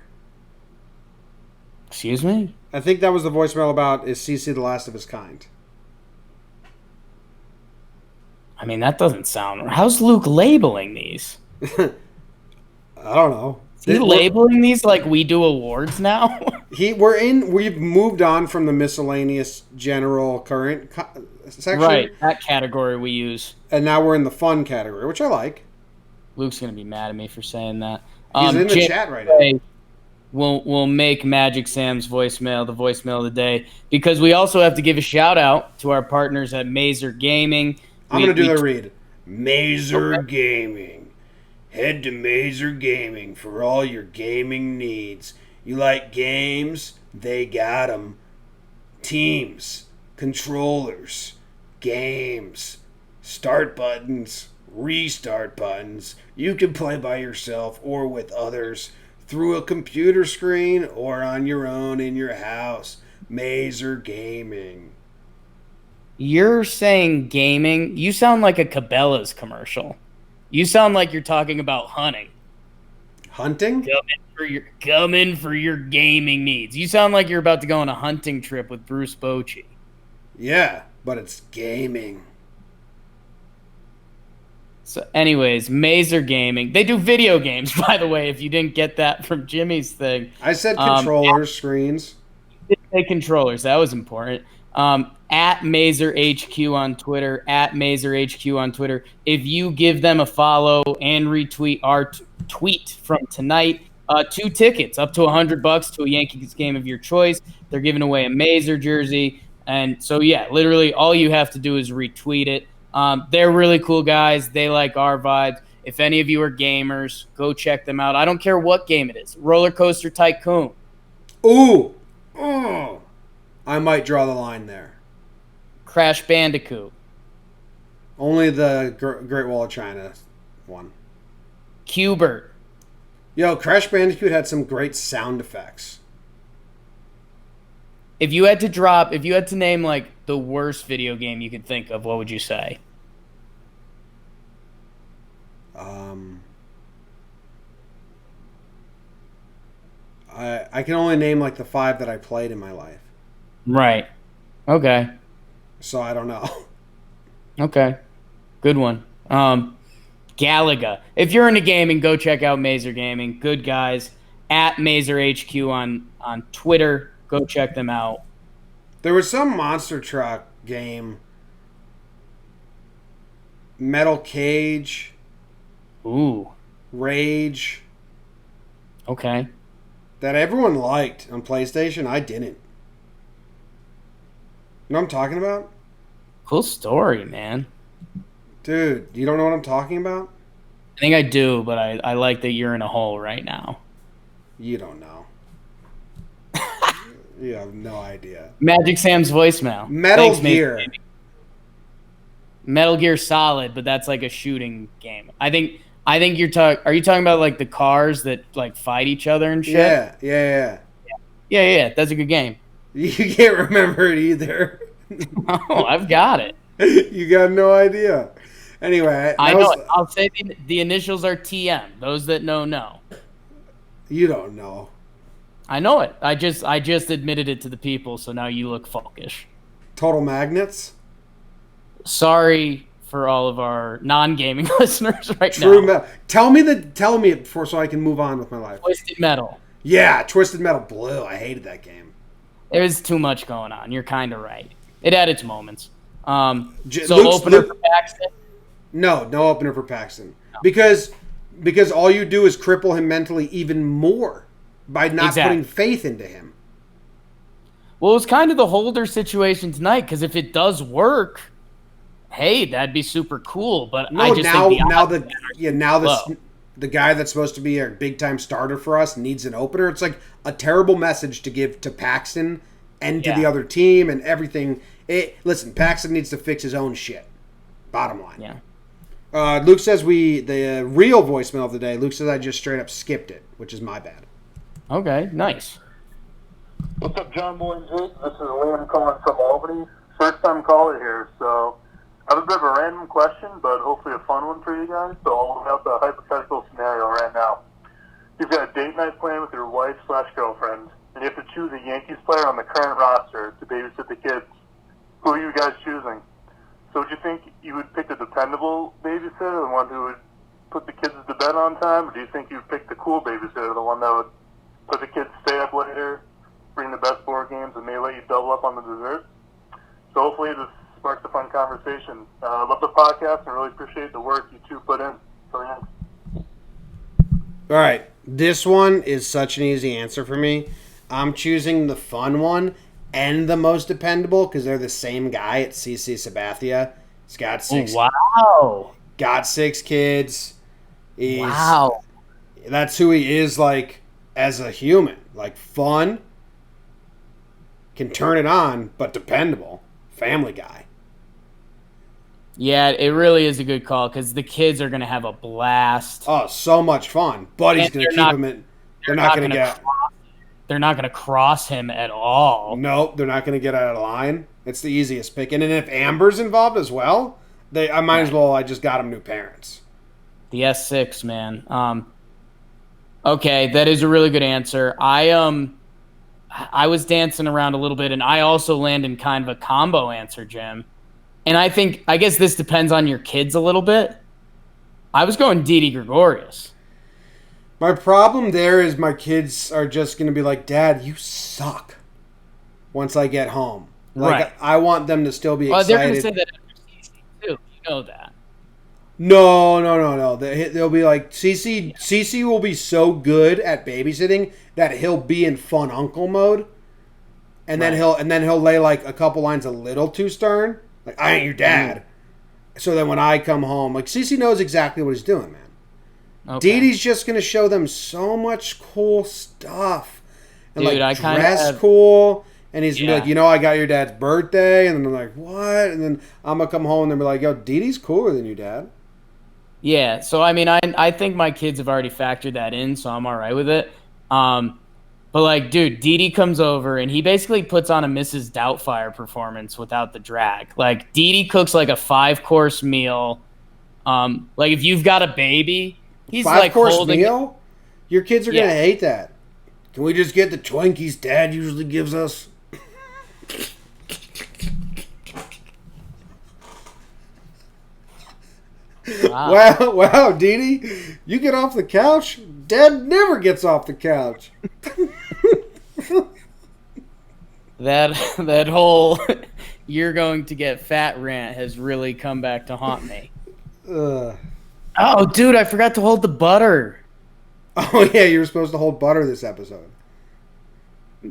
Excuse me? I think that was the voicemail about is CC the last of his kind. I mean, that doesn't sound right. How's Luke labeling these? I don't know. Is he labeling these like we do awards now? We've moved on from the miscellaneous general current section. Right, that category we use. And now we're in the fun category, which I like. Luke's going to be mad at me for saying that. He's in the chat right now. We'll make Magic Sam's voicemail the voicemail of the day because we also have to give a shout out to our partners at Mazer Gaming. I'm going to do the read. Mazer Gaming. Head to Mazer Gaming for all your gaming needs. You like games? They got 'em. Teams, controllers, games, start buttons, restart buttons. You can play by yourself or with others through a computer screen or on your own in your house. Mazer Gaming. You're saying gaming? You sound like a Cabela's commercial. You sound like you're talking about hunting. Hunting? Come in for your gaming needs. You sound like you're about to go on a hunting trip with Bruce Bochy. Yeah, but it's gaming. So anyways, Mazer Gaming. They do video games, by the way, if you didn't get that from Jimmy's thing. I said controllers, screens. Say controllers. That was important. At Mazer HQ on Twitter, at Mazer HQ on Twitter. If you give them a follow and retweet our tweet from tonight, 2 tickets up to $100 to a Yankees game of your choice. They're giving away a Mazer jersey. And so, yeah, literally all you have to do is retweet it. They're really cool guys. They like our vibes. If any of you are gamers, go check them out. I don't care what game it is. Roller Coaster Tycoon. Ooh. Oh. I might draw the line there. Crash Bandicoot. Only the Great Wall of China one. Q*bert. Yo, Crash Bandicoot had some great sound effects. If you had to name like the worst video game you could think of, what would you say? I can only name like the 5 that I played in my life. Right. Okay. So I don't know. Okay. Good one. Galaga. If you're into gaming, go check out Mazer Gaming. Good guys. At Mazer HQ on Twitter. Go check them out. There was some monster truck game. Metal Cage. Ooh. Rage. Okay. That everyone liked on PlayStation. I didn't. You know what I'm talking about? Cool story, man. Dude, you don't know what I'm talking about? I think I do, but I like that you're in a hole right now. You don't know. You have no idea. Magic Sam's voicemail. Metal Thanks, Mason, Gear. baby. Metal Gear Solid, but that's like a shooting game. I think you're talking. Are you talking about like the cars that like fight each other and shit? Yeah. Yeah. That's a good game. You can't remember it either. Oh, I've got it. You got no idea. Anyway, I know it. I'll say the initials are TM. Those that know. You don't know. I know it. I just admitted it to the people, so now you look folkish. Total Magnets? Sorry for all of our non-gaming listeners right True now. Metal. Tell me it before so I can move on with my life. Twisted Metal. Yeah, Twisted Metal Blue. I hated that game. There's too much going on. You're kind of right. It had its moments. So Luke's- opener for Paxton? No opener for Paxton. Because all you do is cripple him mentally even more by not Exactly. putting faith into him. Well, it was kind of the Holder situation tonight, because if it does work, hey, that'd be super cool. But No, I just think the the guy that's supposed to be a big time starter for us needs an opener. It's like a terrible message to give to Paxton and to the other team and everything. Listen, Paxton needs to fix his own shit. Bottom line. Yeah. Luke says the real voicemail of the day. Luke says I just straight up skipped it, which is my bad. Okay, nice. What's up, John Boy and Jake? This is Liam calling from Albany. First time caller here, so I have a bit of a random question, but hopefully a fun one for you guys. So I'll have the hypothetical scenario right now. You've got a date night plan with your wife/girlfriend, and you have to choose a Yankees player on the current roster to babysit the kids. Who are you guys choosing? So would you think you would pick a dependable babysitter, the one who would put the kids to bed on time, or do you think you'd pick the cool babysitter, the one that would put the kids stay up later, bring the best board games, and may let you double up on the dessert? So hopefully this sparks a fun conversation. Love the podcast and really appreciate the work you two put in. So yeah. All right, this one is such an easy answer for me. I'm choosing the fun one and the most dependable because they're the same guy at CC Sabathia. He's got got 6 kids. Wow. That's who he is, like, as a human. Like, fun, can turn it on, but dependable. Family guy. Yeah, it really is a good call because the kids are going to have a blast. Oh, so much fun. Buddy's going to keep him in. They're not going to get... They're not going to cross him at all. Nope, they're not going to get out of line. It's the easiest pick. And then if Amber's involved as well, I might as well, I just got them new parents. The S6, man. Okay, that is a really good answer. I was dancing around a little bit, and I also landed in kind of a combo answer, Jim. And I guess this depends on your kids a little bit. I was going Didi Gregorius. My problem there is my kids are just going to be like, Dad, you suck once I get home. Like, Right. I want them to still be Well, excited. they're going to say that after CC, too. You know that. No. They'll be like, CC will be so good at babysitting that he'll be in fun uncle mode. And then he'll lay like a couple lines a little too stern. Like, I ain't your dad. So then when I come home, like, CC knows exactly what he's doing, man. Okay. Didi's just going to show them so much cool stuff. And Dude, like I kinda dress have- cool. And he's going Yeah. to be like, I got your dad's birthday. And then I'm like, what? And then I'm going to come home and be like, yo, Didi's cooler than you, Dad. Yeah, so I mean, I think my kids have already factored that in, so I'm all right with it. But like, dude, Didi comes over and he basically puts on a Mrs. Doubtfire performance without the drag. Like, Didi cooks like a 5-course meal. Like, if you've got a baby, he's like 5-course holding meal? Your kids are going to Yeah. hate that. Can we just get the Twinkies Dad usually gives us? Wow, Didi, you get off the couch? Dad never gets off the couch. that whole you're going to get fat rant has really come back to haunt me. Oh, dude, I forgot to hold the butter. Oh, yeah, you were supposed to hold butter this episode.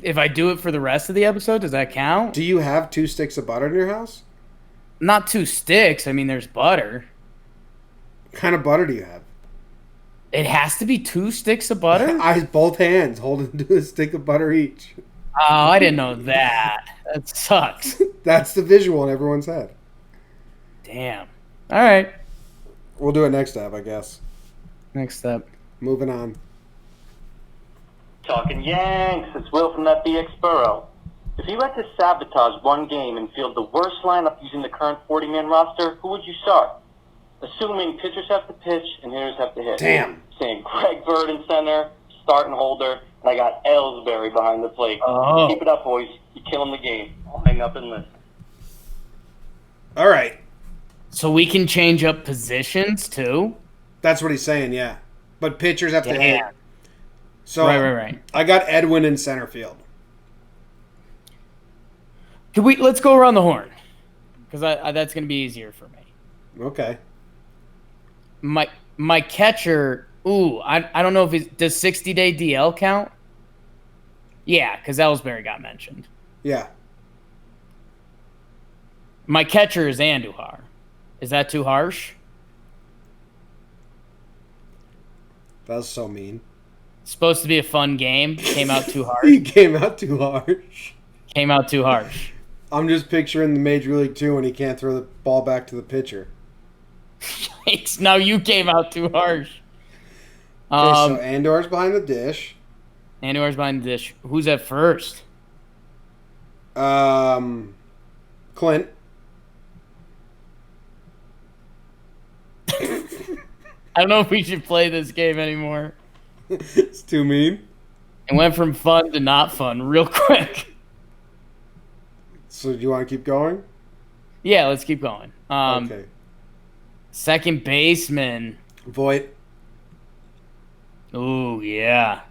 If I do it for the rest of the episode, does that count? Do you have 2 sticks of butter in your house? Not 2 sticks. I mean, there's butter. What kind of butter do you have? It has to be 2 sticks of butter? I both hands holding a stick of butter each. Oh, I didn't know that. That sucks. That's the visual in everyone's head. Damn. All right. We'll do it next time, I guess. Next up. Moving on. Talking Yanks, it's Will from that BX Burrow. If you had to sabotage one game and field the worst lineup using the current 40-man roster, who would you start? Assuming pitchers have to pitch and hitters have to hit. Damn. Saying Greg Bird in center, starting holder, and I got Ellsbury behind the plate. Oh. Keep it up, boys. You're killing the game. I'll hang up and listen. All right. So we can change up positions too? That's what he's saying, yeah. But pitchers have to hit. Damn. So Right. I got Edwin in center field. Let's go around the horn. Because that's going to be easier for me. Okay. My catcher, I don't know if does 60-day DL count? Yeah, because Ellsbury got mentioned. Yeah. My catcher is Andujar. Is that too harsh? That was so mean. Supposed to be a fun game. Came out too harsh. He came out too harsh. Came out too harsh. I'm just picturing the Major League 2 when he can't throw the ball back to the pitcher. Yikes, now you came out too harsh. Okay, so Andor's behind the dish. Andujar's behind the dish. Who's at first? Clint. I don't know if we should play this game anymore. It's too mean. It went from fun to not fun real quick. So do you want to keep going? Yeah, let's keep going. Okay. Second baseman. Voit. Ooh, yeah.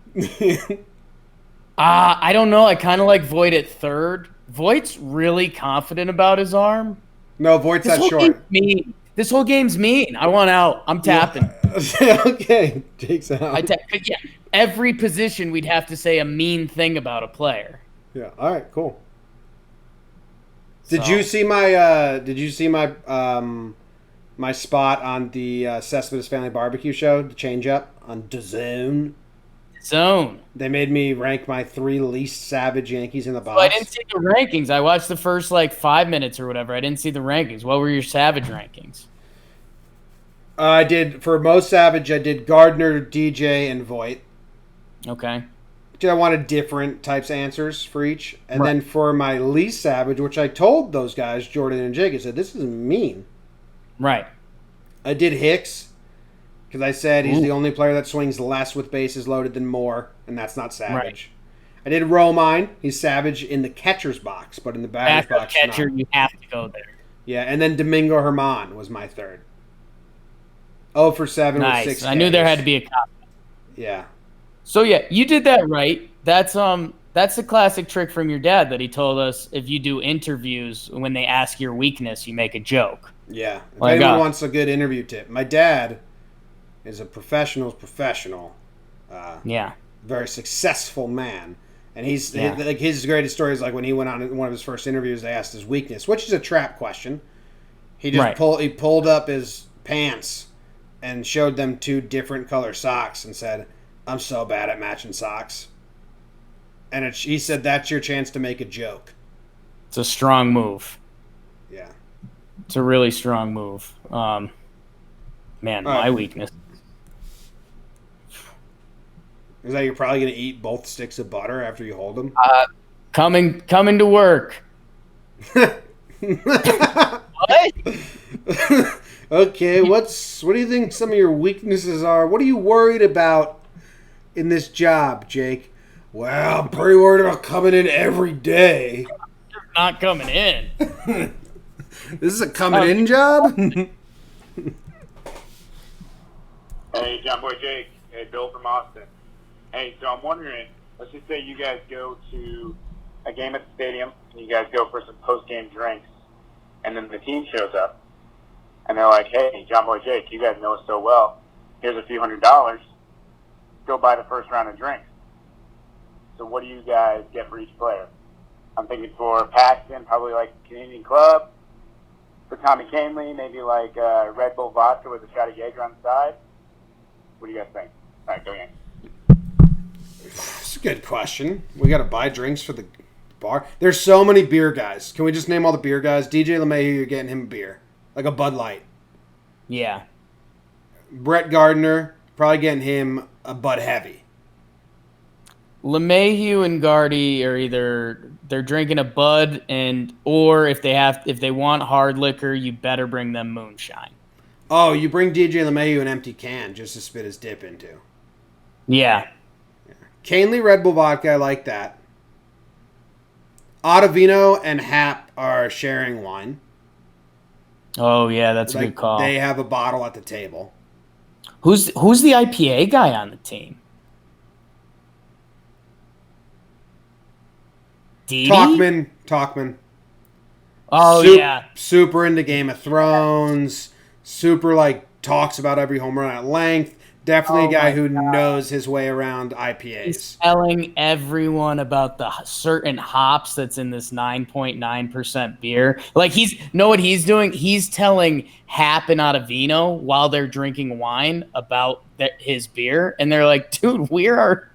I don't know. I kind of like Voit at third. Voigt's really confident about his arm. No, Voigt's that short. Mean. This whole game's mean. I want out. I'm tapping. Okay, Jake's out. Yeah, every position we'd have to say a mean thing about a player. Yeah. All right. Cool. Did you see my? My spot on the Cespedes Family Barbecue show, the Change Up on DAZN? Zone. They made me rank my 3 least savage Yankees in the box. Well, I didn't see the rankings. I watched the first 5 minutes or whatever. I didn't see the rankings. What were your savage rankings? I did for most savage. I did Gardner, DJ, and Voit. Okay. I wanted different types of answers for each, and then for my least savage, which I told those guys, Jordan and Jake, I said this is mean. Right. I did Hicks because I said he's the only player that swings less with bases loaded than Moore, and that's not savage. Right. I did Romine. He's savage in the catcher's box, but in the batter's box, catcher, not. You have to go there. Yeah, and then Domingo Germán was my third. 0 for 7 nice. with 6 I knew there had to be a cop. Yeah. So yeah, you did that right. That's a classic trick from your dad that he told us. If you do interviews, when they ask your weakness, you make a joke. Yeah. If anyone wants a good interview tip, my dad is a professional's professional. Yeah. Very successful man. And he's like his greatest story is like when he went on one of his first interviews, they asked his weakness, which is a trap question. He just pulled up his pants and showed them 2 different color socks and said, "I'm so bad at matching socks." And he said that's your chance to make a joke. It's a strong move. Yeah. It's a really strong move. My weakness. Is that you're probably going to eat both sticks of butter after you hold them? Coming to work. What? Okay, what do you think some of your weaknesses are? What are you worried about in this job, Jake? Well, I'm pretty worried about coming in every day. You're not coming in. This is a coming in job? Hey, John Boy Jake. Hey, Bill from Austin. Hey, so I'm wondering, let's just say you guys go to a game at the stadium, and you guys go for some post-game drinks, and then the team shows up, and they're like, hey, John Boy Jake, you guys know us so well. Here's a few $100. Go buy the first round of drinks. So what do you guys get for each player? I'm thinking for Paxton, probably like Canadian Club. For Tommy Canley, maybe like Red Bull vodka with a shot of Jaeger on the side. What do you guys think? All right, go Yankees. It's a good question. We got to buy drinks for the bar. There's so many beer guys. Can we just name all the beer guys? DJ LeMahieu, you're getting him a beer. Like a Bud Light. Yeah. Brett Gardner, probably getting him a Bud Heavy. LeMahieu and Gardy are either they're drinking a Bud or if they want hard liquor, you better bring them moonshine. Oh, you bring DJ LeMahieu an empty can just to spit his dip into. Yeah. Canely Red Bull vodka, I like that. Ottavino and Hap are sharing wine. Oh yeah, that's a good call. They have a bottle at the table. Who's the IPA guy on the team? Didi? Talkman. Oh yeah. Super into Game of Thrones. Super talks about every home run at length. Definitely a guy who knows his way around IPAs. He's telling everyone about the certain hops that's in this 9.9% beer. Know what he's doing? He's telling Hap and Ottavino while they're drinking wine about his beer, and they're like, "Dude, we are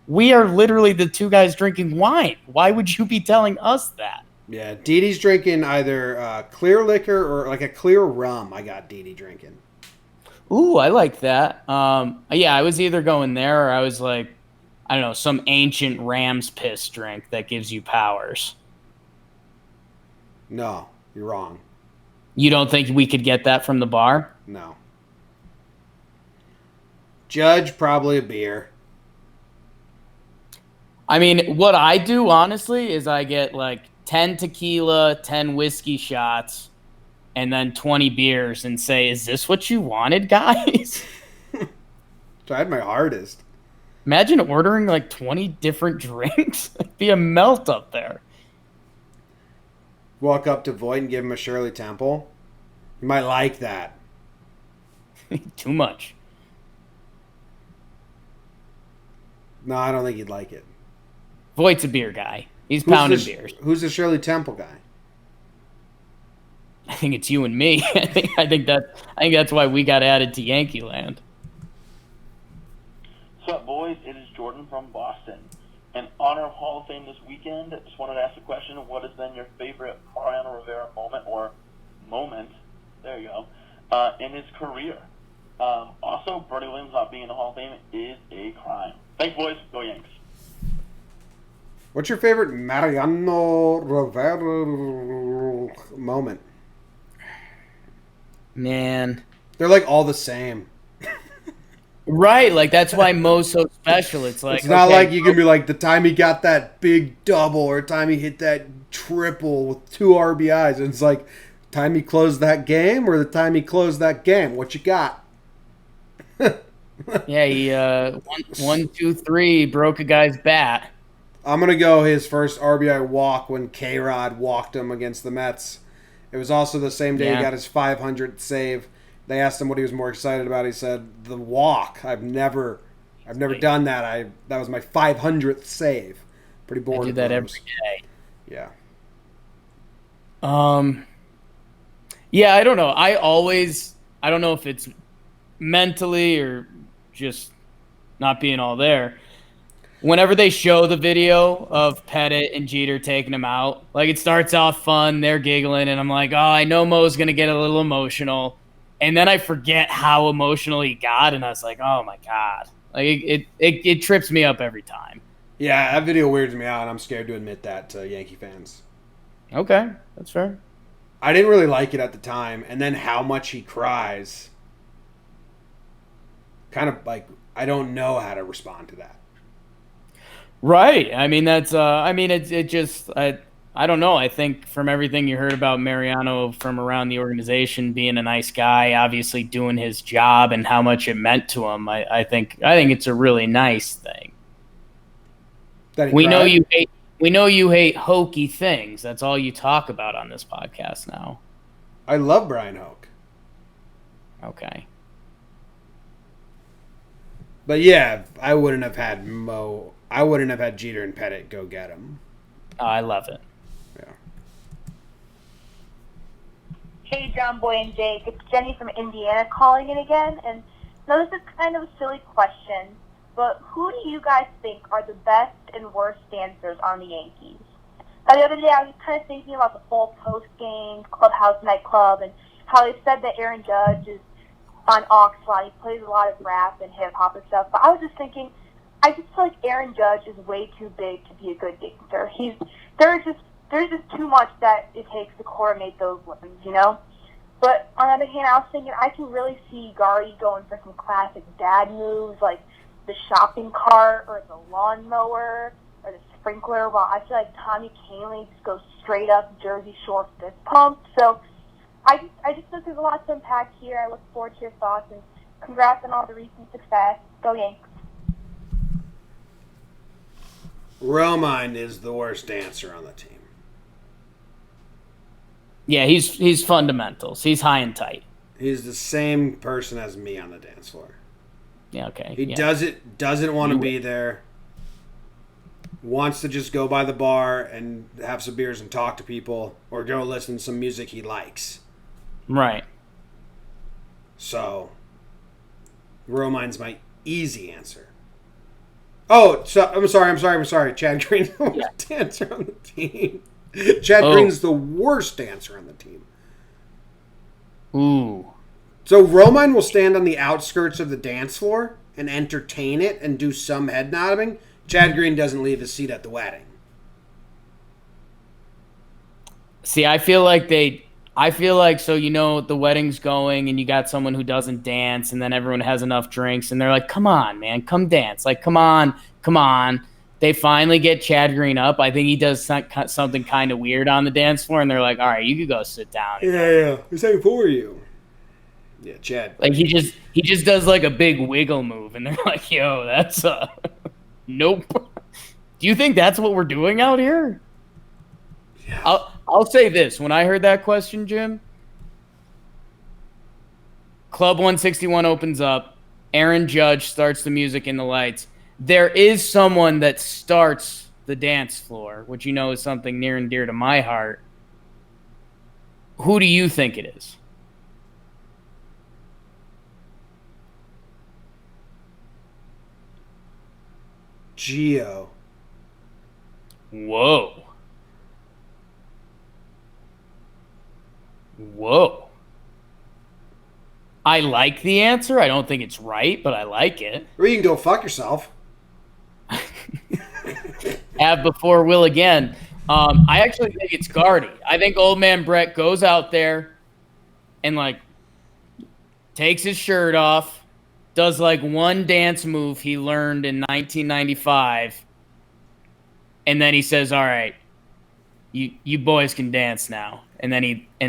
literally the two guys drinking wine. Why would you be telling us that?" Yeah, Didi's drinking either clear liquor or a clear rum. I got Didi drinking. Ooh, I like that. Yeah, I was either going there or I was like, I don't know, some ancient ram's piss drink that gives you powers. No, you're wrong. You don't think we could get that from the bar? No. Judge, probably a beer. I mean, what I do, honestly, is I get 10 tequila, 10 whiskey shots, and then 20 beers and say, is this what you wanted, guys? Tried my hardest. Imagine ordering 20 different drinks. It'd be a melt up there. Walk up to Voight and give him a Shirley Temple. You might like that. Too much. No, I don't think he'd like it. Voight's a beer guy. He's pounding beers. Who's the Shirley Temple guy? I think it's you and me. I think that's why we got added to Yankee Land. What's up, boys? It is Jordan from Boston. In honor of Hall of Fame this weekend, just wanted to ask a question. What has been your favorite Mariano Rivera moment, there you go, in his career? Also, Bernie Williams not being in the Hall of Fame is a crime. Thanks, boys. Go Yanks. What's your favorite Mariano Rivera moment? Man. They're all the same. Right, that's why Mo's so special. It's it's not like you can be the time he got that big double or time he hit that triple with 2 RBIs. And it's time he closed that game or the time he closed that game. What you got? Yeah, he 1, 2, 3 broke a guy's bat. I'm going to go his first RBI walk when K-Rod walked him against the Mets. It was also the same day he got his 500th save. They asked him what he was more excited about. He said, the walk. I've never done that. That was my 500th save. Pretty bored. I do that every day. Yeah. Yeah, I don't know. I don't know if it's mentally or just not being all there. Whenever they show the video of Pettit and Jeter taking him out, it starts off fun, they're giggling, and I'm like, oh, I know Mo's going to get a little emotional. And then I forget how emotional he got, and I was like, oh, my God. It trips me up every time. Yeah, that video weirds me out, and I'm scared to admit that to Yankee fans. Okay, that's fair. I didn't really like it at the time, and then how much he cries. Kind of I don't know how to respond to that. Right. I mean, that's, it just, I don't know. I think from everything you heard about Mariano from around the organization, being a nice guy, obviously doing his job and how much it meant to him, I think it's a really nice thing. We know you hate hokey things. That's all you talk about on this podcast now. I love Brian Hoke. Okay. But yeah, I wouldn't have had Jeter and Pettit go get him. Oh, I love it. Yeah. Hey, John Boy and Jake. It's Jenny from Indiana calling in again. And now this is kind of a silly question, but who do you guys think are the best and worst dancers on the Yankees? The other day, I was kind of thinking about the whole post-game clubhouse nightclub and how they said that Aaron Judge is on Oxford. He plays a lot of rap and hip-hop and stuff. But I was just thinking, I just feel like Aaron Judge is way too big to be a good dancer. There's just too much that it takes to coordinate those limbs, you know? But on the other hand, I was thinking I can really see Gardy going for some classic dad moves like the shopping cart or the lawnmower or the sprinkler, while I feel like Tommy Kaling just goes straight up Jersey Shore fist pump. So I just think there's a lot to unpack here. I look forward to your thoughts, and congrats on all the recent success. Go Yanks. Romine is the worst dancer on the team. Yeah, he's fundamentals. He's high and tight. He's the same person as me on the dance floor. Yeah, okay. He doesn't want to be there. Wants to just go by the bar and have some beers and talk to people or go listen to some music he likes. Right. So, Romine's my easy answer. Oh, so I'm sorry. Chad Green's the worst dancer on the team. Chad Green's the worst dancer on the team. Ooh. So Romine will stand on the outskirts of the dance floor and entertain it and do some head nodding. Chad Green doesn't leave his seat at the wedding. See, I feel like so the wedding's going and you got someone who doesn't dance and then everyone has enough drinks and they're like, come on, man, come dance. Like, come on. They finally get Chad Green up. I think he does something kind of weird on the dance floor and they're like, all right, you could go sit down. Yeah. It's like for you. Yeah, Chad. Like he just does like a big wiggle move and they're like, yo, that's nope. Do you think that's what we're doing out here? Yeah. I'll say this. When I heard that question, Jim, Club 161 opens up. Aaron Judge starts the music and the lights. There is someone that starts the dance floor, which you know is something near and dear to my heart. Who do you think it is? Gio. Whoa. I like the answer. I don't think it's right, but I like it. Or you can go fuck yourself. Have before, will again. I actually think it's Gardy. I think old man Brett goes out there and takes his shirt off, does one dance move he learned in 1995, and then he says, all right, you boys can dance now. And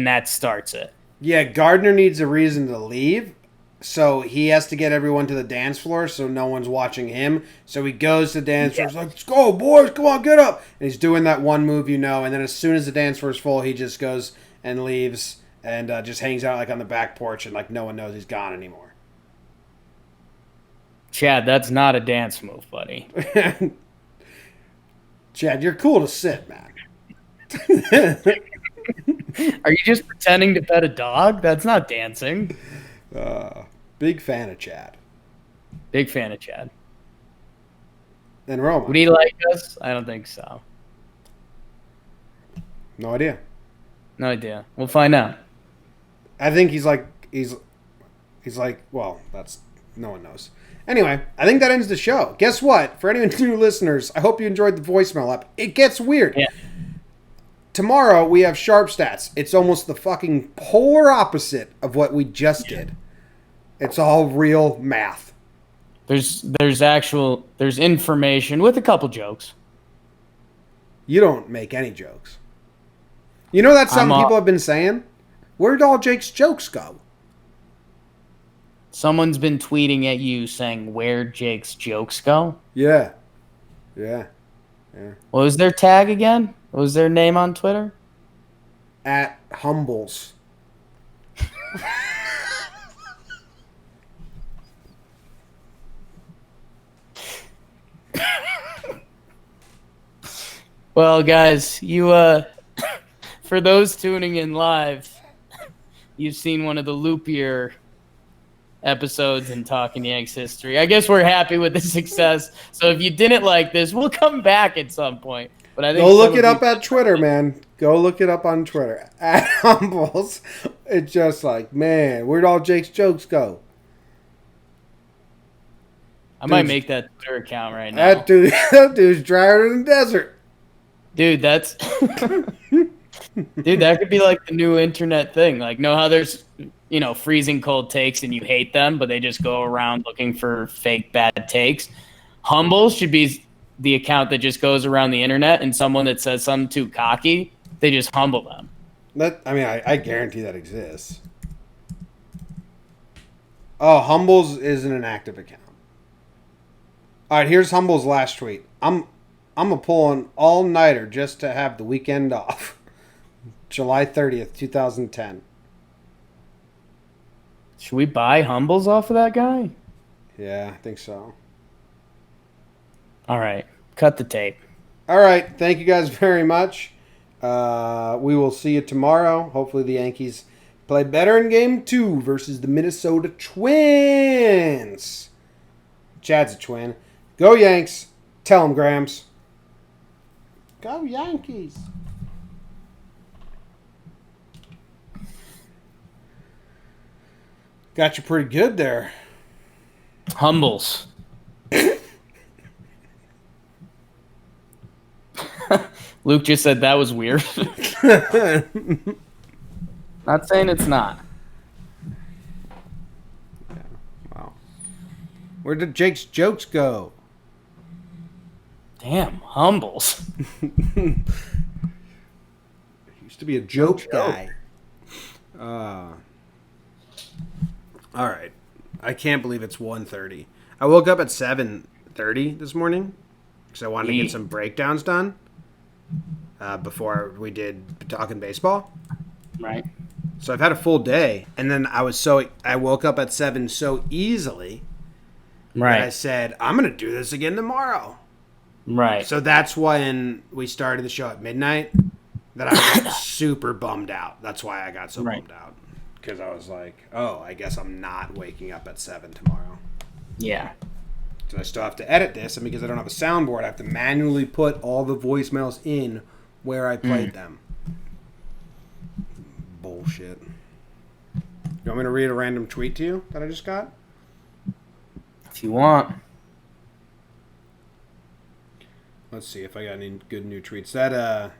that starts it. Yeah, Gardner needs a reason to leave, so he has to get everyone to the dance floor so no one's watching him. So he goes to the dance floor, he's like, let's go, boys, come on, get up. And he's doing that one move, and then as soon as the dance floor is full, he just goes and leaves and just hangs out on the back porch and no one knows he's gone anymore. Chad, that's not a dance move, buddy. Chad, you're cool to sit, man. Are you just pretending to pet a dog? That's not dancing. Big fan of Chad. Big fan of Chad. And Roman. Would he like us? I don't think so. No idea. No idea. We'll find out. I think he's like, well, that's, no one knows. Anyway, I think that ends the show. Guess what? For any new listeners, I hope you enjoyed the voicemail app. It gets weird. Yeah. Tomorrow we have Sharp Stats. It's almost the fucking polar opposite of what we just did. It's all real math. There's information with a couple jokes. You don't make any jokes. You know that's something people have been saying? Where'd all Jake's jokes go? Someone's been tweeting at you saying, where'd Jake's jokes go? Yeah. What was their tag again? What was their name on Twitter? At Humbles. Well, guys, you for those tuning in live, you've seen one of the loopier episodes in Talking Yanks history. I guess we're happy with the success. So if you didn't like this, we'll come back at some point. But but I think Go look it up at Twitter, man. Go look it up on Twitter. At Humbles. It's just like, man, where'd all Jake's jokes go? I might make that Twitter account right now. That dude's drier than the desert. Dude, that's dude, that could be like the new internet thing. Like, know how there's, freezing cold takes and you hate them, but they just go around looking for fake bad takes. Humbles should be the account that just goes around the internet, and someone that says something too cocky, they just humble them. I guarantee that exists. Oh, Humbles isn't an active account. All right, here's Humble's last tweet. I'm a pull an all-nighter just to have the weekend off. July 30th, 2010. Should we buy Humbles off of that guy? Yeah, I think so. All right, cut the tape. All right, thank you guys very much. We will see you tomorrow. Hopefully the Yankees play better in Game 2 versus the Minnesota Twins. Chad's a twin. Go Yanks. Tell him, Grams. Go Yankees. Got you pretty good there. Humbles. Luke just said that was weird. Not saying it's not. Wow. Where did Jake's jokes go? Damn, Humbles. Used to be a joke guy. All right. I can't believe it's 1:30. I woke up at 7:30 this morning because I wanted to get some breakdowns done before we did Talking Baseball. Right. So I've had a full day, and then I woke up at 7 so easily that I said, I'm going to do this again tomorrow. Right. So that's when we started the show at midnight that I was super bummed out. That's why I got so bummed out. Because I was like, oh, I guess I'm not waking up at 7 tomorrow. Yeah. So I still have to edit this, and because I don't have a soundboard, I have to manually put all the voicemails in where I played them. Bullshit. You want me to read a random tweet to you that I just got? If you want. Let's see if I got any good new tweets. That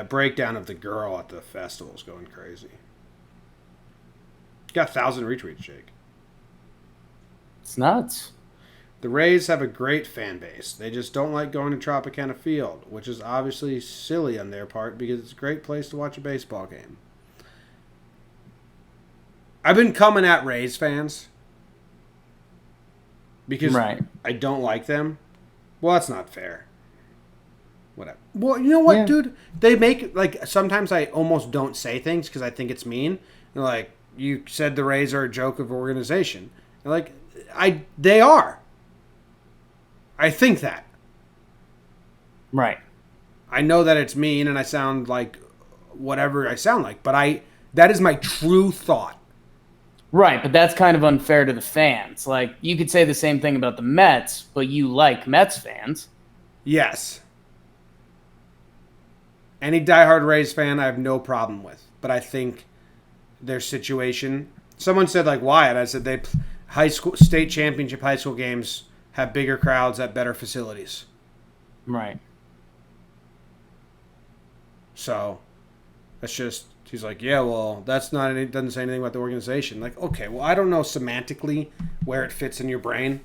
breakdown of the girl at the festival is going crazy. Got 1,000 retweets, Jake. It's nuts. The Rays have a great fan base. They just don't like going to Tropicana Field, which is obviously silly on their part because it's a great place to watch a baseball game. I've been coming at Rays fans because I don't like them. Well, that's not fair. Whatever. Well, you know what, dude? They make, sometimes I almost don't say things because I think it's mean. They're like, you said the Rays are a joke of organization. They're like, they are. I think that. Right. I know that it's mean and I sound like whatever I sound like, but that is my true thought. Right, but that's kind of unfair to the fans. Like, you could say the same thing about the Mets, but you like Mets fans. Yes. Any diehard Rays fan I have no problem with, but I think their situation. Someone said why, and I said high school state championship high school games have bigger crowds at better facilities. Right. So that's just he's like, yeah, well, that's not it doesn't say anything about the organization. Like, okay, well, I don't know semantically where it fits in your brain,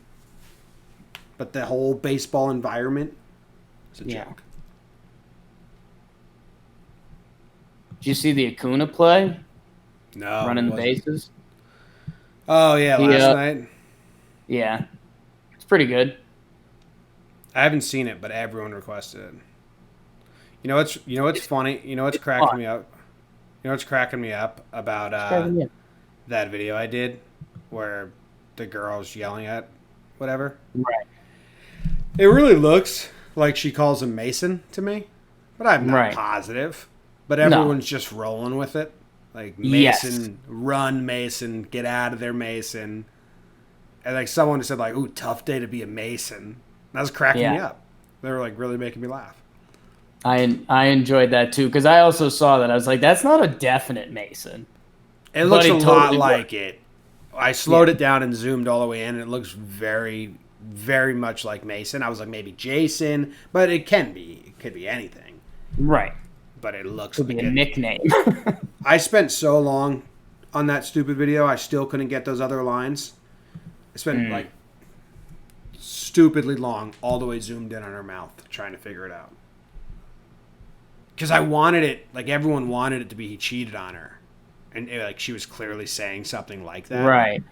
but the whole baseball environment is a joke. Did you see the Acuna play? No. Running the bases? Oh, yeah, last night. Yeah. It's pretty good. I haven't seen it, but everyone requested it. You know what's funny? You know what's cracking me up? You know what's cracking me up about that video I did where the girl's yelling at whatever? Right. It really looks like she calls him Mason to me, but I'm not positive. But everyone's just rolling with it. Like, Mason, run, Mason, get out of there, Mason. And someone said ooh, tough day to be a Mason. That was cracking me up. They were really making me laugh. I enjoyed that too because I also saw that. I was like, that's not a definite Mason. It looks But a it lot totally like it. I slowed it down and zoomed all the way in, and it looks very, very much like Mason. I was like, maybe Jason, but it can be. It could be anything. Right. But it looks Could like be a nickname. I spent so long on that stupid video, I still couldn't get those other lines. I spent like stupidly long, all the way zoomed in on her mouth, trying to figure it out. Because I wanted it, like everyone wanted it to be he cheated on her. And like she was clearly saying something like that. Right.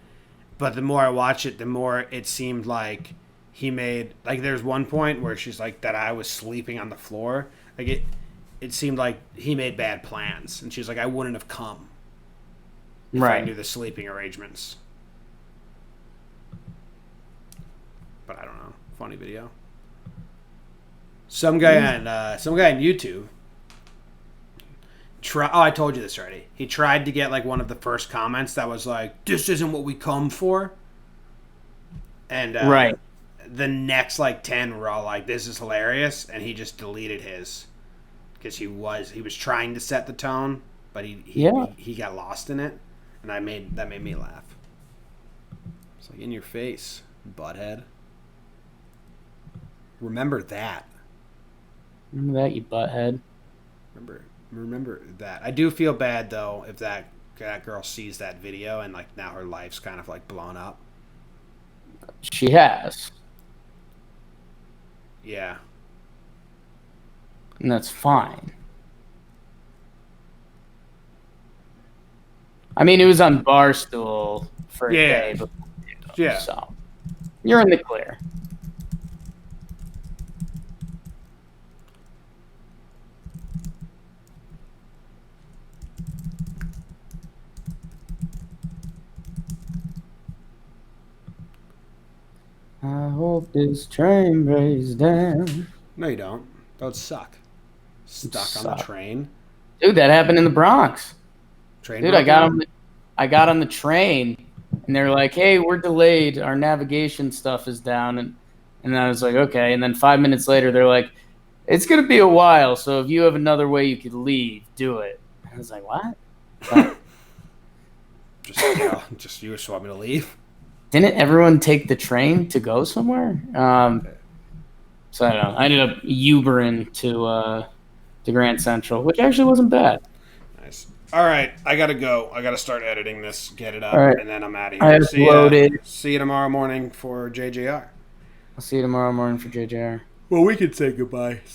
But the more I watch it, the more it seemed like he made, like there's one point where she's like that I was sleeping on the floor. Like it seemed like he made bad plans. And she's like, I wouldn't have come if I knew the sleeping arrangements. But I don't know. Funny video. Some guy on YouTube. I told you this already. He tried to get like one of the first comments that was like, "This isn't what we come for." And the next like 10 were all like, "This is hilarious," and he just deleted his because he was trying to set the tone, but he got lost in it, and that made me laugh. It's like in your face, butthead. Remember that. Remember that, you butthead. Remember that. I do feel bad though if that girl sees that video and like now her life's kind of like blown up. She has. Yeah. And that's fine. I mean, it was on Barstool for a day before. Yeah. So you're in the clear. I hope this train breaks down. No, you don't. That would suck. Stuck on the train. Dude, that happened in the Bronx. Dude, I got on the train, and they're like, "Hey, we're delayed. Our navigation stuff is down." And I was like, "Okay." And then 5 minutes later, they're like, "It's gonna be a while. So if you have another way you could leave, do it." I was like, "What?" Just you just want me to leave? Didn't everyone take the train to go somewhere? So I don't know. I ended up Ubering to Grand Central, which actually wasn't bad. Nice. All right, I gotta go. I gotta start editing this, get it up, All right. and then I'm out of I here. uploaded. See you tomorrow morning for JJR. I'll see you tomorrow morning for JJR. Well, we can say goodbye. See